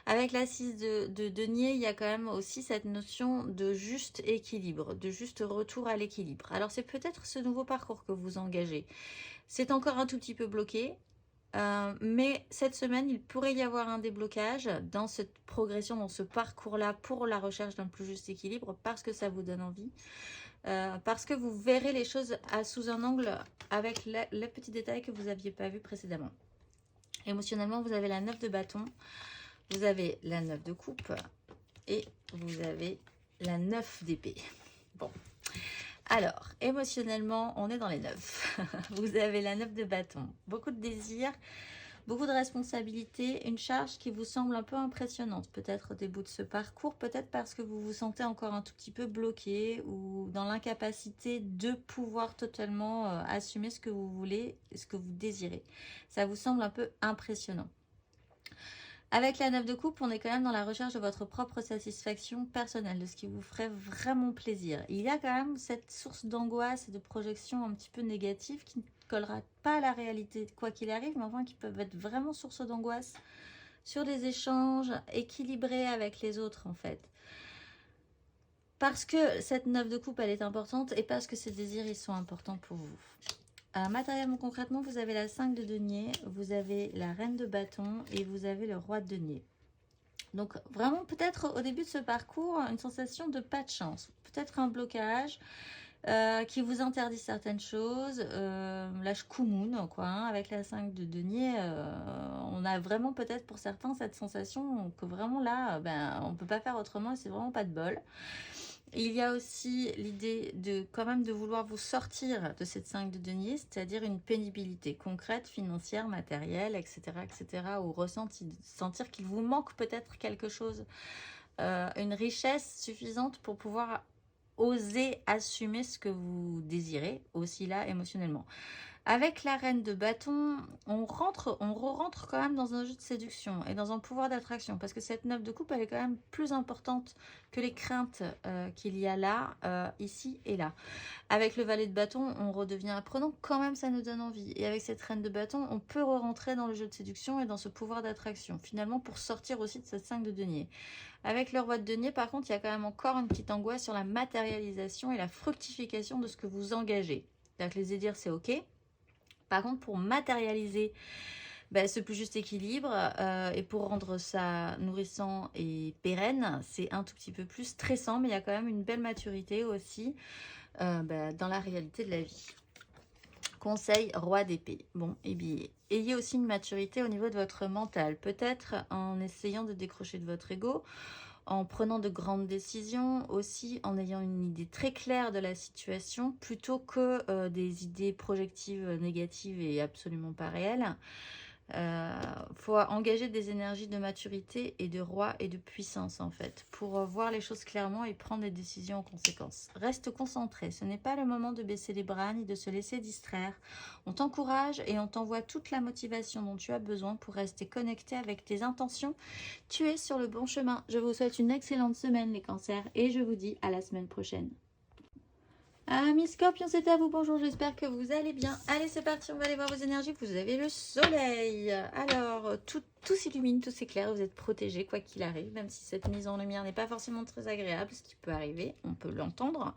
Avec la 6 de denier, il y a quand même aussi cette notion de juste équilibre, de juste retour à l'équilibre. Alors, c'est peut-être ce nouveau parcours que vous engagez. C'est encore un tout petit peu bloqué. Mais cette semaine, il pourrait y avoir un déblocage dans cette progression, dans ce parcours-là pour la recherche d'un plus juste équilibre parce que ça vous donne envie, parce que vous verrez les choses sous un angle avec les petits détails que vous n'aviez pas vus précédemment. Émotionnellement, vous avez la 9 de bâton, vous avez la 9 de coupe et vous avez la 9 d'épée. Bon. Alors, émotionnellement, on est dans les 9. Vous avez la 9 de bâton. Beaucoup de désirs, beaucoup de responsabilités, une charge qui vous semble un peu impressionnante. Peut-être au début de ce parcours, peut-être parce que vous vous sentez encore un tout petit peu bloqué ou dans l'incapacité de pouvoir totalement assumer ce que vous voulez, ce que vous désirez. Ça vous semble un peu impressionnant. Avec la 9 de coupe, on est quand même dans la recherche de votre propre satisfaction personnelle, de ce qui vous ferait vraiment plaisir. Il y a quand même cette source d'angoisse et de projection un petit peu négative qui collera pas à la réalité quoi qu'il arrive, mais enfin qui peuvent être vraiment source d'angoisse sur des échanges équilibrés avec les autres en fait. Parce que cette 9 de coupe elle est importante et parce que ces désirs ils sont importants pour vous. Matériellement, concrètement, vous avez la 5 de denier, vous avez la reine de bâton et vous avez le roi de denier. Donc vraiment peut-être au début de ce parcours, une sensation de pas de chance, peut-être un blocage qui vous interdit certaines choses, l'âge Koumoun, quoi, hein, avec la 5 de denier, on a vraiment peut-être pour certains cette sensation que vraiment là, on ne peut pas faire autrement et c'est vraiment pas de bol. Il y a aussi l'idée de quand même de vouloir vous sortir de cette 5 de denier, c'est-à-dire une pénibilité concrète, financière, matérielle, etc., etc., ou sentir qu'il vous manque peut-être quelque chose, une richesse suffisante pour pouvoir oser assumer ce que vous désirez, aussi là émotionnellement. Avec la reine de bâton, on re-rentre quand même dans un jeu de séduction et dans un pouvoir d'attraction parce que cette 9 de coupe, elle est quand même plus importante que les craintes qu'il y a là, ici et là. Avec le valet de bâton, on redevient apprenant, quand même ça nous donne envie. Et avec cette reine de bâton, on peut re-rentrer dans le jeu de séduction et dans ce pouvoir d'attraction, finalement pour sortir aussi de cette 5 de denier. Avec le roi de denier, par contre, il y a quand même encore une petite angoisse sur la matérialisation et la fructification de ce que vous engagez. C'est-à-dire que les désirs, c'est ok. Par contre, pour matérialiser ce plus juste équilibre et pour rendre ça nourrissant et pérenne, c'est un tout petit peu plus stressant, mais il y a quand même une belle maturité aussi dans la réalité de la vie. Conseil, roi d'épée. Bon, et bien, ayez aussi une maturité au niveau de votre mental, peut-être en essayant de décrocher de votre ego, en prenant de grandes décisions, aussi en ayant une idée très claire de la situation, plutôt que des idées projectives négatives et absolument pas réelles. Faut engager des énergies de maturité et de roi et de puissance en fait, pour voir les choses clairement et prendre des décisions en conséquence. Reste concentré, ce n'est pas le moment de baisser les bras ni de se laisser distraire. On t'encourage et on t'envoie toute la motivation dont tu as besoin pour rester connecté avec tes intentions. Tu es sur le bon chemin. Je vous souhaite une excellente semaine les cancers et je vous dis à la semaine prochaine. Amis Scorpions, c'est à vous, bonjour, j'espère que vous allez bien. Allez, c'est parti, on va aller voir vos énergies. Vous avez le soleil. Alors, tout s'illumine, tout s'éclaire, vous êtes protégés, quoi qu'il arrive, même si cette mise en lumière n'est pas forcément très agréable, ce qui peut arriver, on peut l'entendre.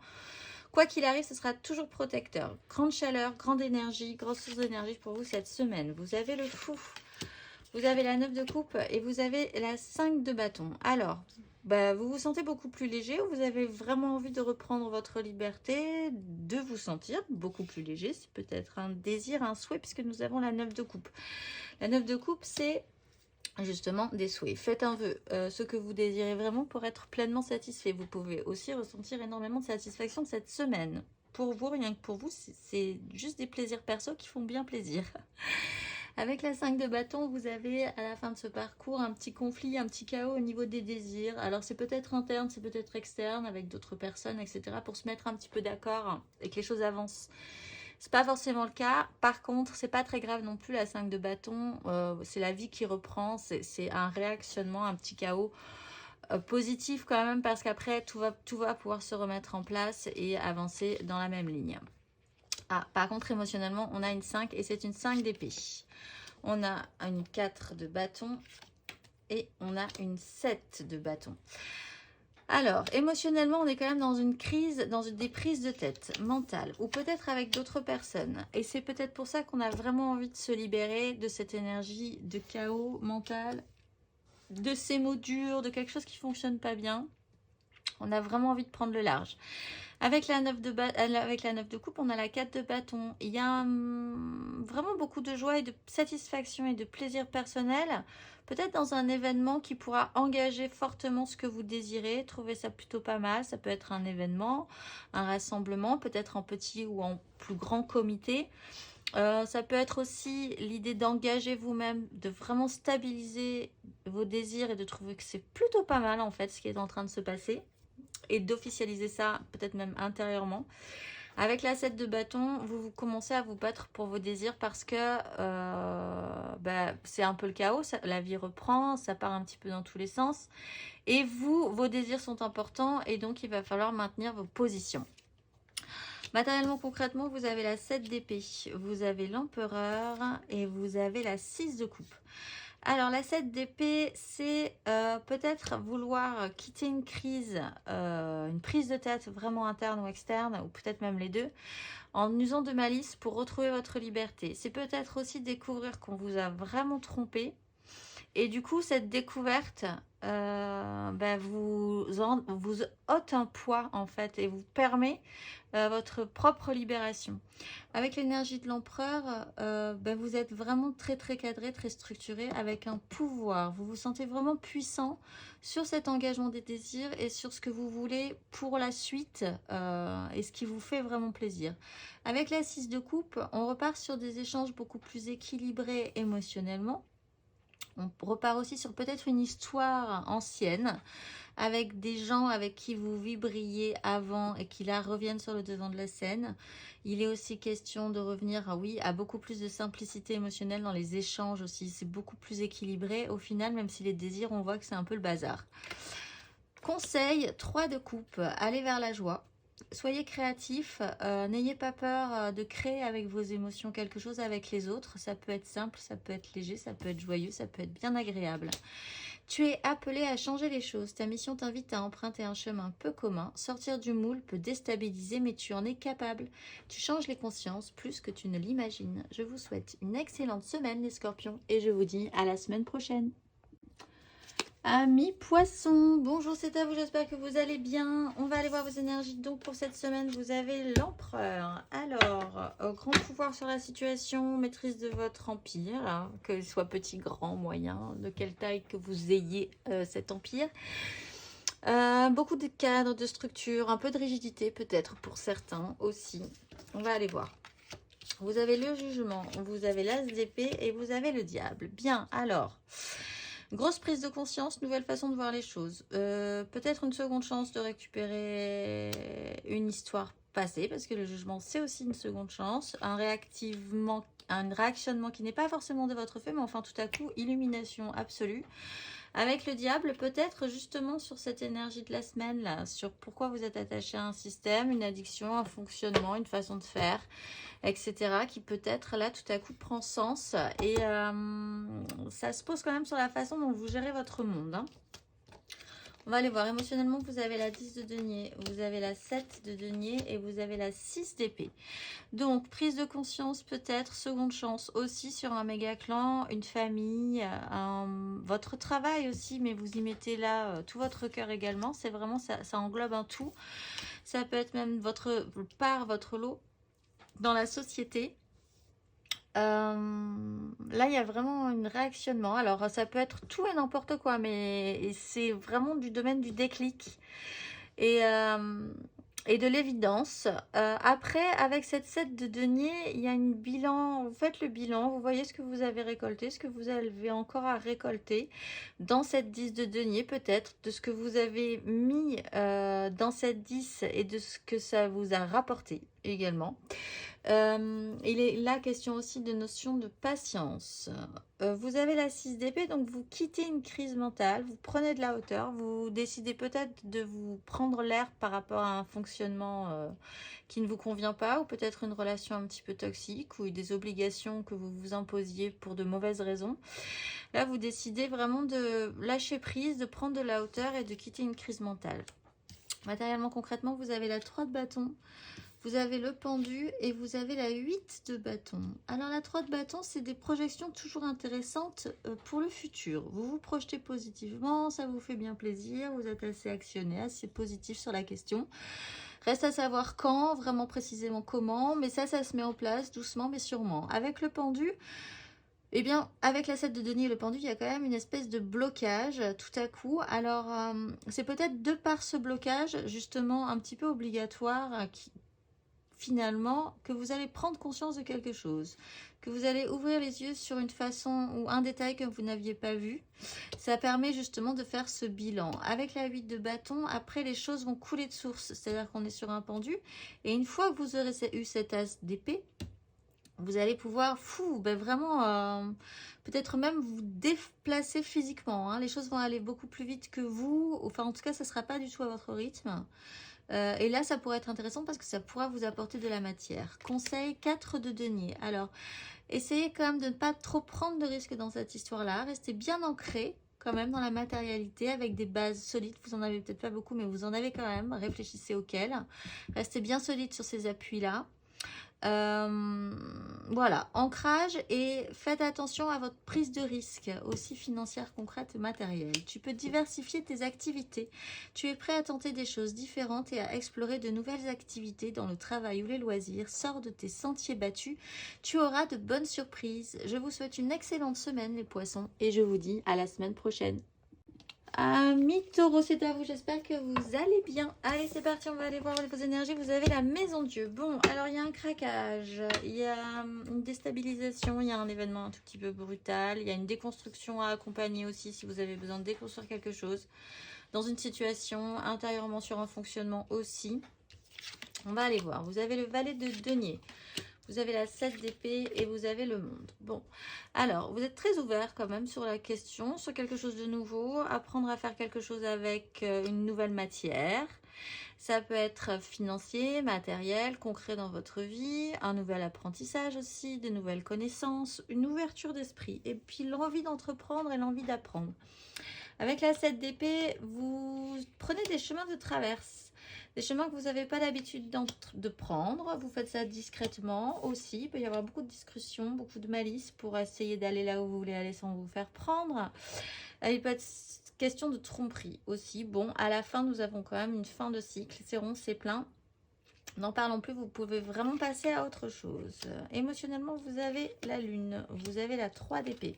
Quoi qu'il arrive, ce sera toujours protecteur. Grande chaleur, grande énergie, grosse source d'énergie pour vous cette semaine. Vous avez le fou, vous avez la 9 de coupe et vous avez la 5 de bâton. Alors, vous vous sentez beaucoup plus léger ou vous avez vraiment envie de reprendre votre liberté, de vous sentir beaucoup plus léger. C'est peut-être un désir, un souhait, puisque nous avons la 9 de coupe. La 9 de coupe, c'est justement des souhaits. Faites un vœu, ce que vous désirez vraiment pour être pleinement satisfait. Vous pouvez aussi ressentir énormément de satisfaction cette semaine. Pour vous, rien que pour vous, c'est juste des plaisirs perso qui font bien plaisir. Avec la 5 de bâton, vous avez à la fin de ce parcours un petit conflit, un petit chaos au niveau des désirs. Alors c'est peut-être interne, c'est peut-être externe avec d'autres personnes, etc. pour se mettre un petit peu d'accord et que les choses avancent. C'est pas forcément le cas. Par contre, c'est pas très grave non plus la 5 de bâton. C'est la vie qui reprend. C'est un réactionnement, un petit chaos positif quand même parce qu'après tout va pouvoir se remettre en place et avancer dans la même ligne. Par contre, émotionnellement, on a une 5 et c'est une 5 d'épée. On a une 4 de bâton et on a une 7 de bâton. Alors, émotionnellement, on est quand même dans une crise, dans des prises de tête mentales ou peut-être avec d'autres personnes. Et c'est peut-être pour ça qu'on a vraiment envie de se libérer de cette énergie de chaos mental, de ces mots durs, de quelque chose qui ne fonctionne pas bien. On a vraiment envie de prendre le large. Avec la 9 de coupe, on a la 4 de bâton. Il y a vraiment beaucoup de joie et de satisfaction et de plaisir personnel. Peut-être dans un événement qui pourra engager fortement ce que vous désirez. Trouvez ça plutôt pas mal. Ça peut être un événement, un rassemblement, peut-être en petit ou en plus grand comité. Ça peut être aussi l'idée d'engager vous-même, de vraiment stabiliser vos désirs et de trouver que c'est plutôt pas mal en fait ce qui est en train de se passer. Et d'officialiser ça peut-être même intérieurement. Avec la 7 de bâton, vous commencez à vous battre pour vos désirs parce que c'est un peu le chaos, la vie reprend, ça part un petit peu dans tous les sens. Et vos désirs sont importants et donc il va falloir maintenir vos positions. Matériellement, concrètement, vous avez la 7 d'épée, vous avez l'empereur et vous avez la 6 de coupe. Alors, la 7 d'épée, c'est peut-être vouloir quitter une crise, une prise de tête vraiment interne ou externe, ou peut-être même les deux, en usant de malice pour retrouver votre liberté. C'est peut-être aussi découvrir qu'on vous a vraiment trompé. Et du coup, cette découverte vous ôte un poids en fait et vous permet votre propre libération. Avec l'énergie de l'empereur, vous êtes vraiment très très cadré, très structuré avec un pouvoir. Vous vous sentez vraiment puissant sur cet engagement des désirs et sur ce que vous voulez pour la suite et ce qui vous fait vraiment plaisir. Avec la 6 de coupe, on repart sur des échanges beaucoup plus équilibrés émotionnellement. On repart aussi sur peut-être une histoire ancienne avec des gens avec qui vous vibriez avant et qui là reviennent sur le devant de la scène. Il est aussi question de revenir, oui, à beaucoup plus de simplicité émotionnelle dans les échanges aussi. C'est beaucoup plus équilibré. Au final, même si les désirs, on voit que c'est un peu le bazar. Conseil, 3 de coupe, allez vers la joie. Soyez créatif, n'ayez pas peur de créer avec vos émotions quelque chose avec les autres. Ça peut être simple, ça peut être léger, ça peut être joyeux, ça peut être bien agréable. Tu es appelé à changer les choses. Ta mission t'invite à emprunter un chemin peu commun. Sortir du moule peut déstabiliser, mais tu en es capable. Tu changes les consciences plus que tu ne l'imagines. Je vous souhaite une excellente semaine les scorpions et je vous dis à la semaine prochaine. Amis poissons, bonjour, c'est à vous, j'espère que vous allez bien. On va aller voir vos énergies. Donc pour cette semaine, vous avez l'empereur. Alors, grand pouvoir sur la situation, maîtrise de votre empire, hein, qu'il soit petit, grand, moyen, de quelle taille que vous ayez cet empire. Beaucoup de cadres, de structures, un peu de rigidité peut-être pour certains aussi. On va aller voir. Vous avez le jugement, vous avez l'as d'épée et vous avez le diable. Bien, alors... Grosse prise de conscience, nouvelle façon de voir les choses. Peut-être une seconde chance de récupérer une histoire passée, parce que le jugement, c'est aussi une seconde chance. Un réactionnement qui n'est pas forcément de votre fait, mais enfin tout à coup, illumination absolue. Avec le diable, peut-être justement sur cette énergie de la semaine, là, sur pourquoi vous êtes attaché à un système, une addiction, un fonctionnement, une façon de faire, etc. qui peut-être là tout à coup prend sens. Et ça se pose quand même sur la façon dont vous gérez votre monde. Hein. On va aller voir. Émotionnellement, vous avez la 10 de denier, vous avez la 7 de denier et vous avez la 6 d'épée. Donc, prise de conscience peut-être, seconde chance aussi sur un méga clan, une famille, votre travail aussi, mais vous y mettez là tout votre cœur également. C'est vraiment, ça englobe un tout. Ça peut être même votre part, votre lot dans la société. Là, il y a vraiment un réactionnement. Alors, ça peut être tout et n'importe quoi, mais c'est vraiment du domaine du déclic et de l'évidence. Après, avec cette 7 de denier, il y a une bilan. Vous faites le bilan, vous voyez ce que vous avez récolté, ce que vous avez encore à récolter dans cette 10 de denier, peut-être, de ce que vous avez mis dans cette 10 et de ce que ça vous a rapporté également. Il est là question aussi de notion de patience. Vous avez la 6 d'épée, donc vous quittez une crise mentale, vous prenez de la hauteur, vous décidez peut-être de vous prendre l'air par rapport à un fonctionnement qui ne vous convient pas, ou peut-être une relation un petit peu toxique, ou des obligations que vous vous imposiez pour de mauvaises raisons. Là, vous décidez vraiment de lâcher prise, de prendre de la hauteur et de quitter une crise mentale. Matériellement, concrètement, vous avez la 3 de bâton. Vous avez le pendu et vous avez la 8 de bâton. Alors la 3 de bâton, c'est des projections toujours intéressantes pour le futur. Vous vous projetez positivement, ça vous fait bien plaisir, vous êtes assez actionné, assez positif sur la question. Reste à savoir quand, vraiment précisément comment, mais ça se met en place doucement mais sûrement. Avec le pendu, eh bien, avec la 7 de denier et le pendu, il y a quand même une espèce de blocage tout à coup. Alors, c'est peut-être de par ce blocage, justement, un petit peu obligatoire, finalement, que vous allez prendre conscience de quelque chose, que vous allez ouvrir les yeux sur une façon ou un détail que vous n'aviez pas vu. Ça permet justement de faire ce bilan. Avec la 8 de bâton, après les choses vont couler de source, c'est-à-dire qu'on est sur un pendu. Et une fois que vous aurez eu cet as d'épée, vous allez pouvoir vraiment peut-être même vous déplacer physiquement. Hein. Les choses vont aller beaucoup plus vite que vous. Enfin, en tout cas, ça ne sera pas du tout à votre rythme. Et là, ça pourrait être intéressant parce que ça pourra vous apporter de la matière. Conseil 4 de denier. Alors, essayez quand même de ne pas trop prendre de risques dans cette histoire-là. Restez bien ancré quand même dans la matérialité avec des bases solides. Vous en avez peut-être pas beaucoup, mais vous en avez quand même. Réfléchissez auxquelles. Restez bien solide sur ces appuis-là. Voilà, ancrage, et faites attention à votre prise de risque, aussi financière, concrète et matérielle. Tu peux diversifier tes activités. Tu es prêt à tenter des choses différentes et à explorer de nouvelles activités dans le travail ou les loisirs. Sors de tes sentiers battus. Tu auras de bonnes surprises. Je vous souhaite une excellente semaine, les poissons, et je vous dis à la semaine prochaine. Amis taureaux, c'est à vous, j'espère que vous allez bien. Allez, c'est parti, on va aller voir vos énergies. Vous avez la maison Dieu. Bon, alors il y a un craquage, il y a une déstabilisation, il y a un événement un tout petit peu brutal, il y a une déconstruction à accompagner aussi si vous avez besoin de déconstruire quelque chose dans une situation, intérieurement sur un fonctionnement aussi. On va aller voir. Vous avez le valet de denier. Vous avez la 7 d'épée et vous avez le monde. Bon, alors, vous êtes très ouvert quand même sur la question, sur quelque chose de nouveau, apprendre à faire quelque chose avec une nouvelle matière. Ça peut être financier, matériel, concret dans votre vie, un nouvel apprentissage aussi, de nouvelles connaissances, une ouverture d'esprit et puis l'envie d'entreprendre et l'envie d'apprendre. Avec la 7 d'épée, vous prenez des chemins de traverse. Des chemins que vous n'avez pas l'habitude de prendre. Vous faites ça discrètement aussi. Il peut y avoir beaucoup de discussions, beaucoup de malice pour essayer d'aller là où vous voulez aller sans vous faire prendre. Il peut être question de tromperie aussi. Bon, à la fin, nous avons quand même une fin de cycle. C'est rond, c'est plein. N'en parlons plus, vous pouvez vraiment passer à autre chose. Émotionnellement, vous avez la lune. Vous avez la 3 d'épée.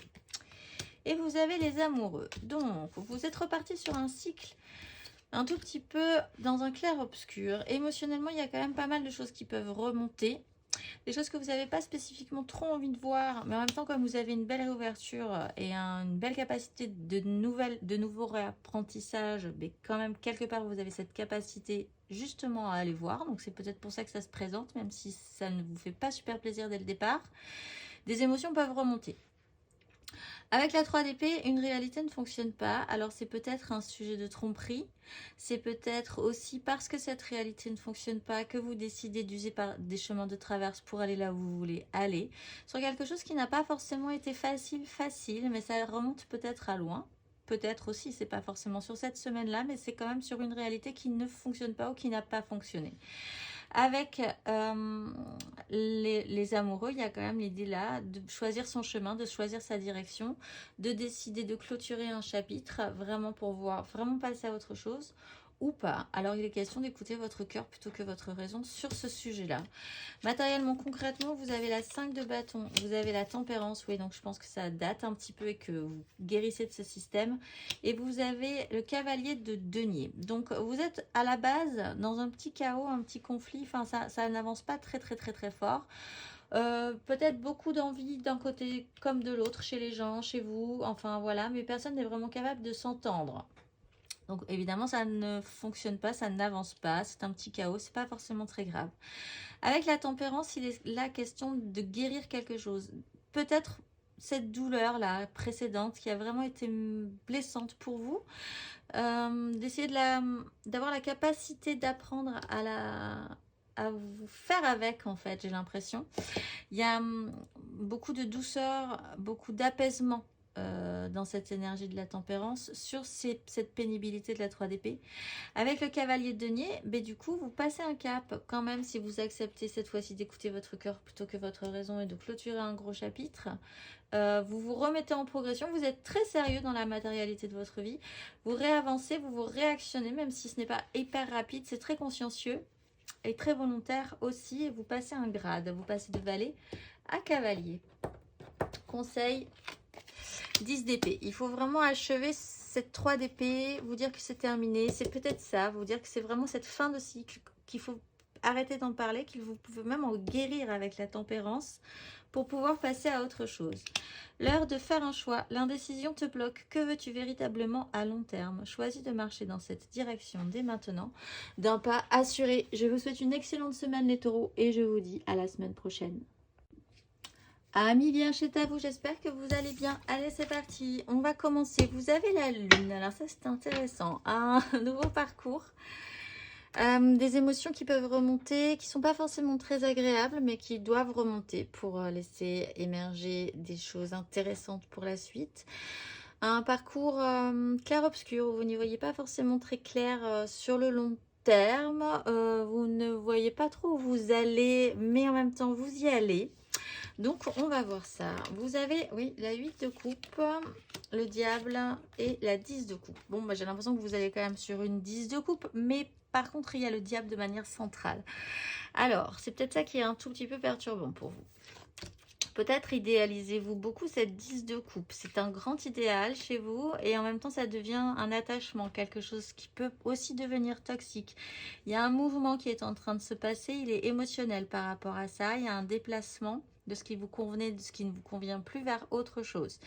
Et vous avez les amoureux. Donc, vous êtes reparti sur un cycle un tout petit peu dans un clair-obscur. Émotionnellement, il y a quand même pas mal de choses qui peuvent remonter. Des choses que vous n'avez pas spécifiquement trop envie de voir, mais en même temps, comme vous avez une belle réouverture et une belle capacité de nouveaux réapprentissages, mais quand même, quelque part, vous avez cette capacité justement à aller voir. Donc, c'est peut-être pour ça que ça se présente, même si ça ne vous fait pas super plaisir dès le départ. Des émotions peuvent remonter. Avec la 3 d'épée, une réalité ne fonctionne pas. Alors c'est peut-être un sujet de tromperie. C'est peut-être aussi parce que cette réalité ne fonctionne pas que vous décidez d'user des chemins de traverse pour aller là où vous voulez aller. Sur quelque chose qui n'a pas forcément été facile, mais ça remonte peut-être à loin. Peut-être aussi, c'est pas forcément sur cette semaine-là, mais c'est quand même sur une réalité qui ne fonctionne pas ou qui n'a pas fonctionné. Avec les amoureux, il y a quand même l'idée là de choisir son chemin, de choisir sa direction, de décider de clôturer un chapitre vraiment pour voir, vraiment passer à autre chose ou pas. Alors il est question d'écouter votre cœur plutôt que votre raison sur ce sujet-là. Matériellement, concrètement, vous avez la 5 de bâton, vous avez la tempérance, oui, donc je pense que ça date un petit peu et que vous guérissez de ce système. Et vous avez le cavalier de denier. Donc vous êtes à la base dans un petit chaos, un petit conflit, enfin ça n'avance pas très fort. Peut-être beaucoup d'envie d'un côté comme de l'autre chez les gens, chez vous, enfin voilà, mais personne n'est vraiment capable de s'entendre. Donc évidemment ça ne fonctionne pas, ça n'avance pas, c'est un petit chaos, c'est pas forcément très grave. Avec la tempérance, il est la question de guérir quelque chose. Peut-être cette douleur là précédente qui a vraiment été blessante pour vous, d'essayer d'avoir la capacité d'apprendre à vous faire avec, en fait, j'ai l'impression. Il y a beaucoup de douceur, beaucoup d'apaisement dans cette énergie de la tempérance sur cette pénibilité de la 3 d'épée. Avec le cavalier de denier, du coup, vous passez un cap quand même si vous acceptez cette fois-ci d'écouter votre cœur plutôt que votre raison et de clôturer un gros chapitre. Vous vous remettez en progression, vous êtes très sérieux dans la matérialité de votre vie, vous réavancez, vous réactionnez, même si ce n'est pas hyper rapide, c'est très consciencieux et très volontaire aussi, et vous passez un grade, vous passez de valet à cavalier. Conseil 10 d'épée. Il faut vraiment achever cette 3 d'épée, vous dire que c'est terminé. C'est peut-être ça, vous dire que c'est vraiment cette fin de cycle qu'il faut arrêter d'en parler, qu'il vous pouvez même en guérir avec la tempérance pour pouvoir passer à autre chose. L'heure de faire un choix. L'indécision te bloque. Que veux-tu véritablement à long terme? Choisis de marcher dans cette direction dès maintenant, d'un pas assuré. Je vous souhaite une excellente semaine les taureaux et je vous dis à la semaine prochaine. Amis, bien chez vous, j'espère que vous allez bien. Allez, c'est parti. On va commencer. Vous avez la lune. Alors ça, c'est intéressant. Un nouveau parcours. Des émotions qui peuvent remonter, qui sont pas forcément très agréables, mais qui doivent remonter pour laisser émerger des choses intéressantes pour la suite. Un parcours clair-obscur, où vous n'y voyez pas forcément très clair sur le long terme. Vous ne voyez pas trop où vous allez, mais en même temps, vous y allez. Donc, on va voir ça. Vous avez, oui, la 8 de coupe, le diable et la 10 de coupe. Bon, j'ai l'impression que vous allez quand même sur une 10 de coupe, mais par contre, il y a le diable de manière centrale. Alors, c'est peut-être ça qui est un tout petit peu perturbant pour vous. Peut-être idéalisez-vous beaucoup cette 10 de coupe. C'est un grand idéal chez vous et en même temps, ça devient un attachement, quelque chose qui peut aussi devenir toxique. Il y a un mouvement qui est en train de se passer, il est émotionnel par rapport à ça. Il y a un déplacement de ce qui vous convenait, de ce qui ne vous convient plus vers autre chose.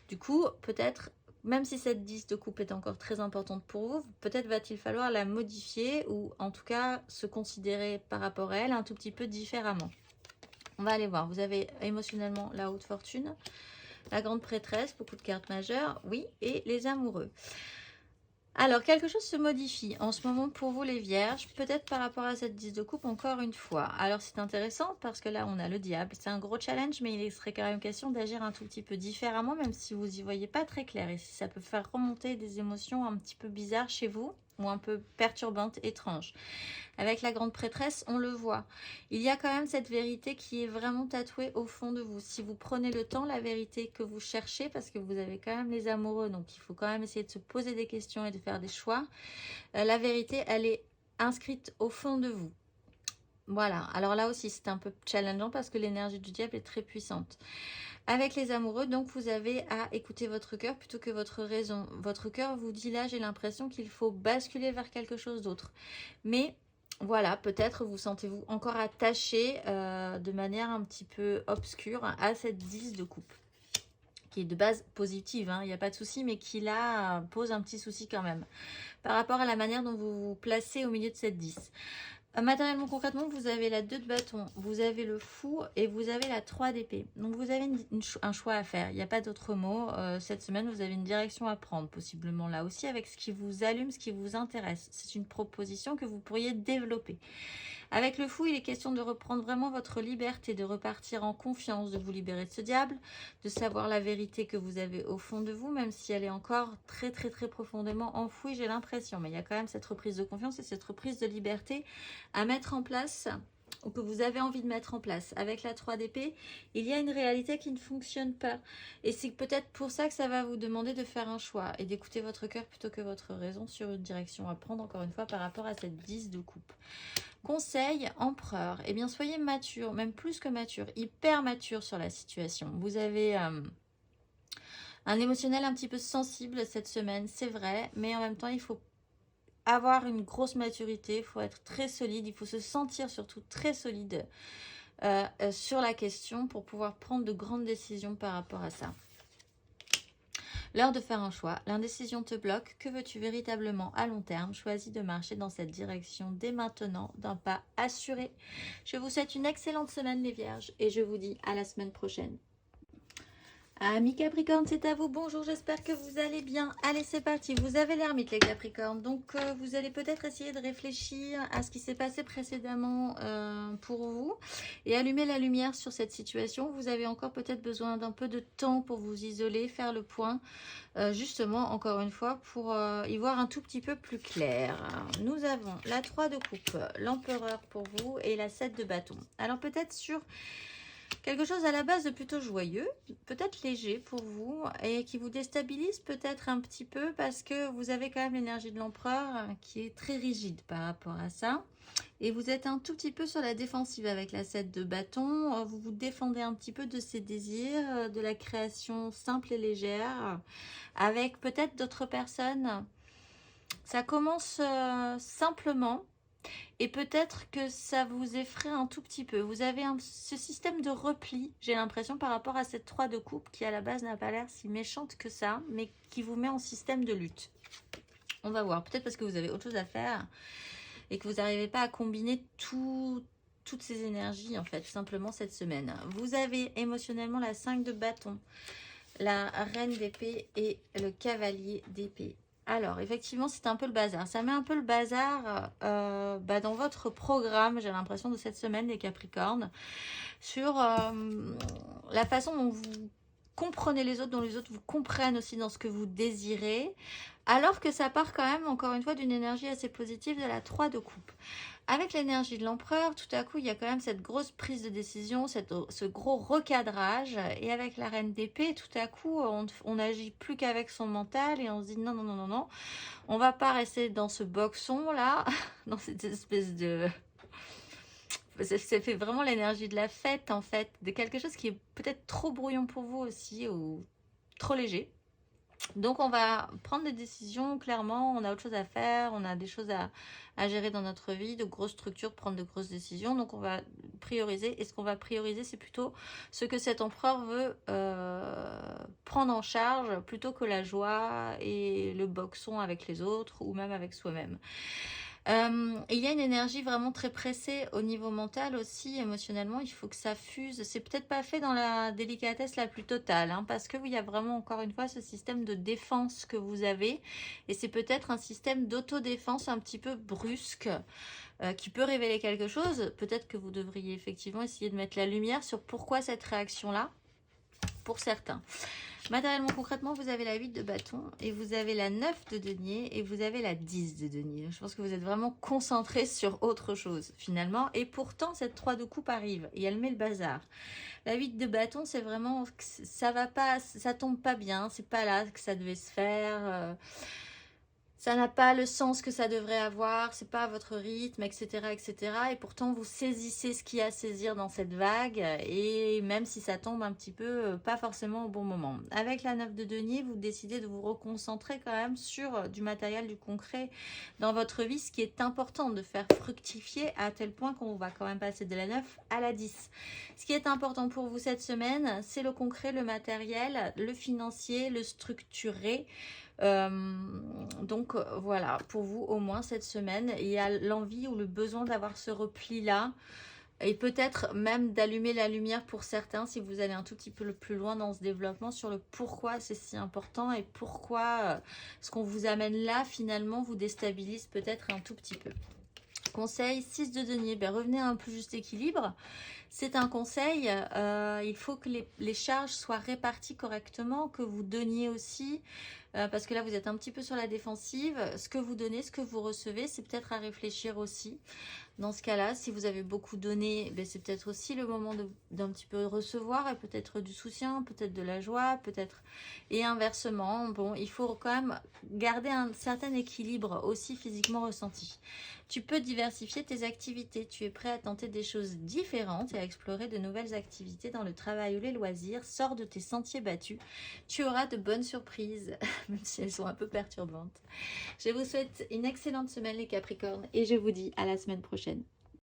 Du coup, peut-être, même si cette 10 de coupe est encore très importante pour vous, peut-être va-t-il falloir la modifier ou en tout cas se considérer par rapport à elle un tout petit peu différemment. On va aller voir. Vous avez émotionnellement la haute fortune, la grande prêtresse, beaucoup de cartes majeures, oui, et les amoureux. Alors, quelque chose se modifie en ce moment pour vous les vierges, peut-être par rapport à cette 10 de coupe encore une fois. Alors, c'est intéressant parce que là, on a le diable. C'est un gros challenge, mais il serait quand même question d'agir un tout petit peu différemment, même si vous n'y voyez pas très clair. Et si ça peut faire remonter des émotions un petit peu bizarres chez vous, ou un peu perturbantes, étranges. Avec la grande prêtresse, on le voit. Il y a quand même cette vérité qui est vraiment tatouée au fond de vous. Si vous prenez le temps, la vérité que vous cherchez, parce que vous avez quand même les amoureux, donc il faut quand même essayer de se poser des questions et de faire des choix. La vérité, elle est inscrite au fond de vous. Voilà, alors là aussi c'est un peu challengeant parce que l'énergie du diable est très puissante. Avec les amoureux, donc vous avez à écouter votre cœur plutôt que votre raison. Votre cœur vous dit là, j'ai l'impression qu'il faut basculer vers quelque chose d'autre. Mais voilà, peut-être vous sentez-vous encore attaché de manière un petit peu obscure à cette 10 de coupe. Qui est de base positive, il n'y a pas de souci, mais qui là pose un petit souci quand même. Par rapport à la manière dont vous vous placez au milieu de cette 10. Matériellement, concrètement, vous avez la 2 de bâton, vous avez le fou et vous avez la 3 d'épée. Donc, vous avez un choix à faire. Il n'y a pas d'autre mot. Cette semaine, vous avez une direction à prendre, possiblement là aussi, avec ce qui vous allume, ce qui vous intéresse. C'est une proposition que vous pourriez développer. Avec le fou, il est question de reprendre vraiment votre liberté, de repartir en confiance, de vous libérer de ce diable, de savoir la vérité que vous avez au fond de vous, même si elle est encore très très très profondément enfouie, j'ai l'impression. Mais il y a quand même cette reprise de confiance et cette reprise de liberté à mettre en place, ou que vous avez envie de mettre en place. Avec la 3 d'épée, il y a une réalité qui ne fonctionne pas. Et c'est peut-être pour ça que ça va vous demander de faire un choix et d'écouter votre cœur plutôt que votre raison sur une direction à prendre, encore une fois, par rapport à cette 10 de coupe. Conseil, empereur, eh bien soyez mature, même plus que mature, hyper mature sur la situation. Vous avez un émotionnel un petit peu sensible cette semaine, c'est vrai, mais en même temps il faut avoir une grosse maturité, il faut être très solide, il faut se sentir surtout très solide sur la question pour pouvoir prendre de grandes décisions par rapport à ça. L'heure de faire un choix. L'indécision te bloque. Que veux-tu véritablement à long terme? Choisis de marcher dans cette direction dès maintenant, d'un pas assuré. Je vous souhaite une excellente semaine les vierges et je vous dis à la semaine prochaine. Amis Capricorne, c'est à vous. Bonjour, j'espère que vous allez bien. Allez, c'est parti. Vous avez l'ermite, les Capricornes. Donc, vous allez peut-être essayer de réfléchir à ce qui s'est passé précédemment pour vous et allumer la lumière sur cette situation. Vous avez encore peut-être besoin d'un peu de temps pour vous isoler, faire le point, justement, encore une fois, pour y voir un tout petit peu plus clair. Nous avons la 3 de coupe, l'empereur pour vous et la 7 de bâton. Alors, peut-être sur quelque chose à la base de plutôt joyeux, peut-être léger pour vous et qui vous déstabilise peut-être un petit peu parce que vous avez quand même l'énergie de l'empereur qui est très rigide par rapport à ça. Et vous êtes un tout petit peu sur la défensive avec la 7 de bâton. Vous vous défendez un petit peu de ces désirs, de la création simple et légère avec peut-être d'autres personnes. Ça commence simplement. Et peut-être que ça vous effraie un tout petit peu. Vous avez ce système de repli, j'ai l'impression, par rapport à cette 3 de coupe qui à la base n'a pas l'air si méchante que ça, mais qui vous met en système de lutte. On va voir. Peut-être parce que vous avez autre chose à faire et que vous n'arrivez pas à combiner toutes ces énergies, en fait, simplement cette semaine. Vous avez émotionnellement la 5 de bâton, la reine d'épée et le cavalier d'épée. Alors, effectivement, c'est un peu le bazar. Ça met un peu le bazar dans votre programme, j'ai l'impression, de cette semaine, les Capricornes, sur la façon dont vous comprenez les autres, dont les autres vous comprennent aussi dans ce que vous désirez, alors que ça part quand même, encore une fois, d'une énergie assez positive de la 3 de coupe. Avec l'énergie de l'empereur, tout à coup, il y a quand même cette grosse prise de décision, ce gros recadrage. Et avec la reine d'épée, tout à coup, on n'agit plus qu'avec son mental et on se dit non, non, non, non, non. On va pas rester dans ce boxon là, dans cette espèce de... Ça fait vraiment l'énergie de la fête en fait, de quelque chose qui est peut-être trop brouillon pour vous aussi ou trop léger. Donc on va prendre des décisions, clairement, on a autre chose à faire, on a des choses à gérer dans notre vie, de grosses structures, prendre de grosses décisions, donc on va prioriser, et ce qu'on va prioriser, c'est plutôt ce que cet empereur veut prendre en charge, plutôt que la joie et le boxon avec les autres, ou même avec soi-même. Il y a une énergie vraiment très pressée au niveau mental aussi, émotionnellement, il faut que ça fuse. C'est peut-être pas fait dans la délicatesse la plus totale, hein, parce que il y a vraiment encore une fois ce système de défense que vous avez, et c'est peut-être un système d'autodéfense un petit peu brusque, qui peut révéler quelque chose. Peut-être que vous devriez effectivement essayer de mettre la lumière sur pourquoi cette réaction-là, pour certains. Matériellement, concrètement, vous avez la 8 de bâton et vous avez la 9 de denier et vous avez la 10 de denier. Je pense que vous êtes vraiment concentré sur autre chose finalement. Et pourtant, cette 3 de coupe arrive et elle met le bazar. La 8 de bâton, c'est vraiment... ça va pas, ça tombe pas bien. C'est pas là que ça devait se faire. Ça n'a pas le sens que ça devrait avoir, c'est pas à votre rythme, etc., etc. Et pourtant, vous saisissez ce qu'il y a à saisir dans cette vague, et même si ça tombe un petit peu, pas forcément au bon moment. Avec la 9 de denier, vous décidez de vous reconcentrer quand même sur du matériel, du concret dans votre vie, ce qui est important de faire fructifier à tel point qu'on va quand même passer de la 9 à la 10. Ce qui est important pour vous cette semaine, c'est le concret, le matériel, le financier, le structuré. Donc voilà, pour vous au moins cette semaine, il y a l'envie ou le besoin d'avoir ce repli-là, et peut-être même d'allumer la lumière pour certains si vous allez un tout petit peu plus loin dans ce développement sur le pourquoi c'est si important et pourquoi ce qu'on vous amène là finalement vous déstabilise peut-être un tout petit peu. Conseil 6 de denier, revenez à un plus juste équilibre. C'est un conseil, il faut que les charges soient réparties correctement, que vous donniez aussi, parce que là vous êtes un petit peu sur la défensive. Ce que vous donnez, ce que vous recevez, c'est peut-être à réfléchir aussi. Dans ce cas-là, si vous avez beaucoup donné, c'est peut-être aussi le moment d'un petit peu recevoir, et peut-être du soutien, peut-être de la joie, peut-être... Et inversement, bon, il faut quand même garder un certain équilibre aussi physiquement ressenti. Tu peux diversifier tes activités, tu es prêt à tenter des choses différentes et à explorer de nouvelles activités dans le travail ou les loisirs. Sors de tes sentiers battus, tu auras de bonnes surprises, même si elles sont un peu perturbantes. Je vous souhaite une excellente semaine les Capricornes et je vous dis à la semaine prochaine.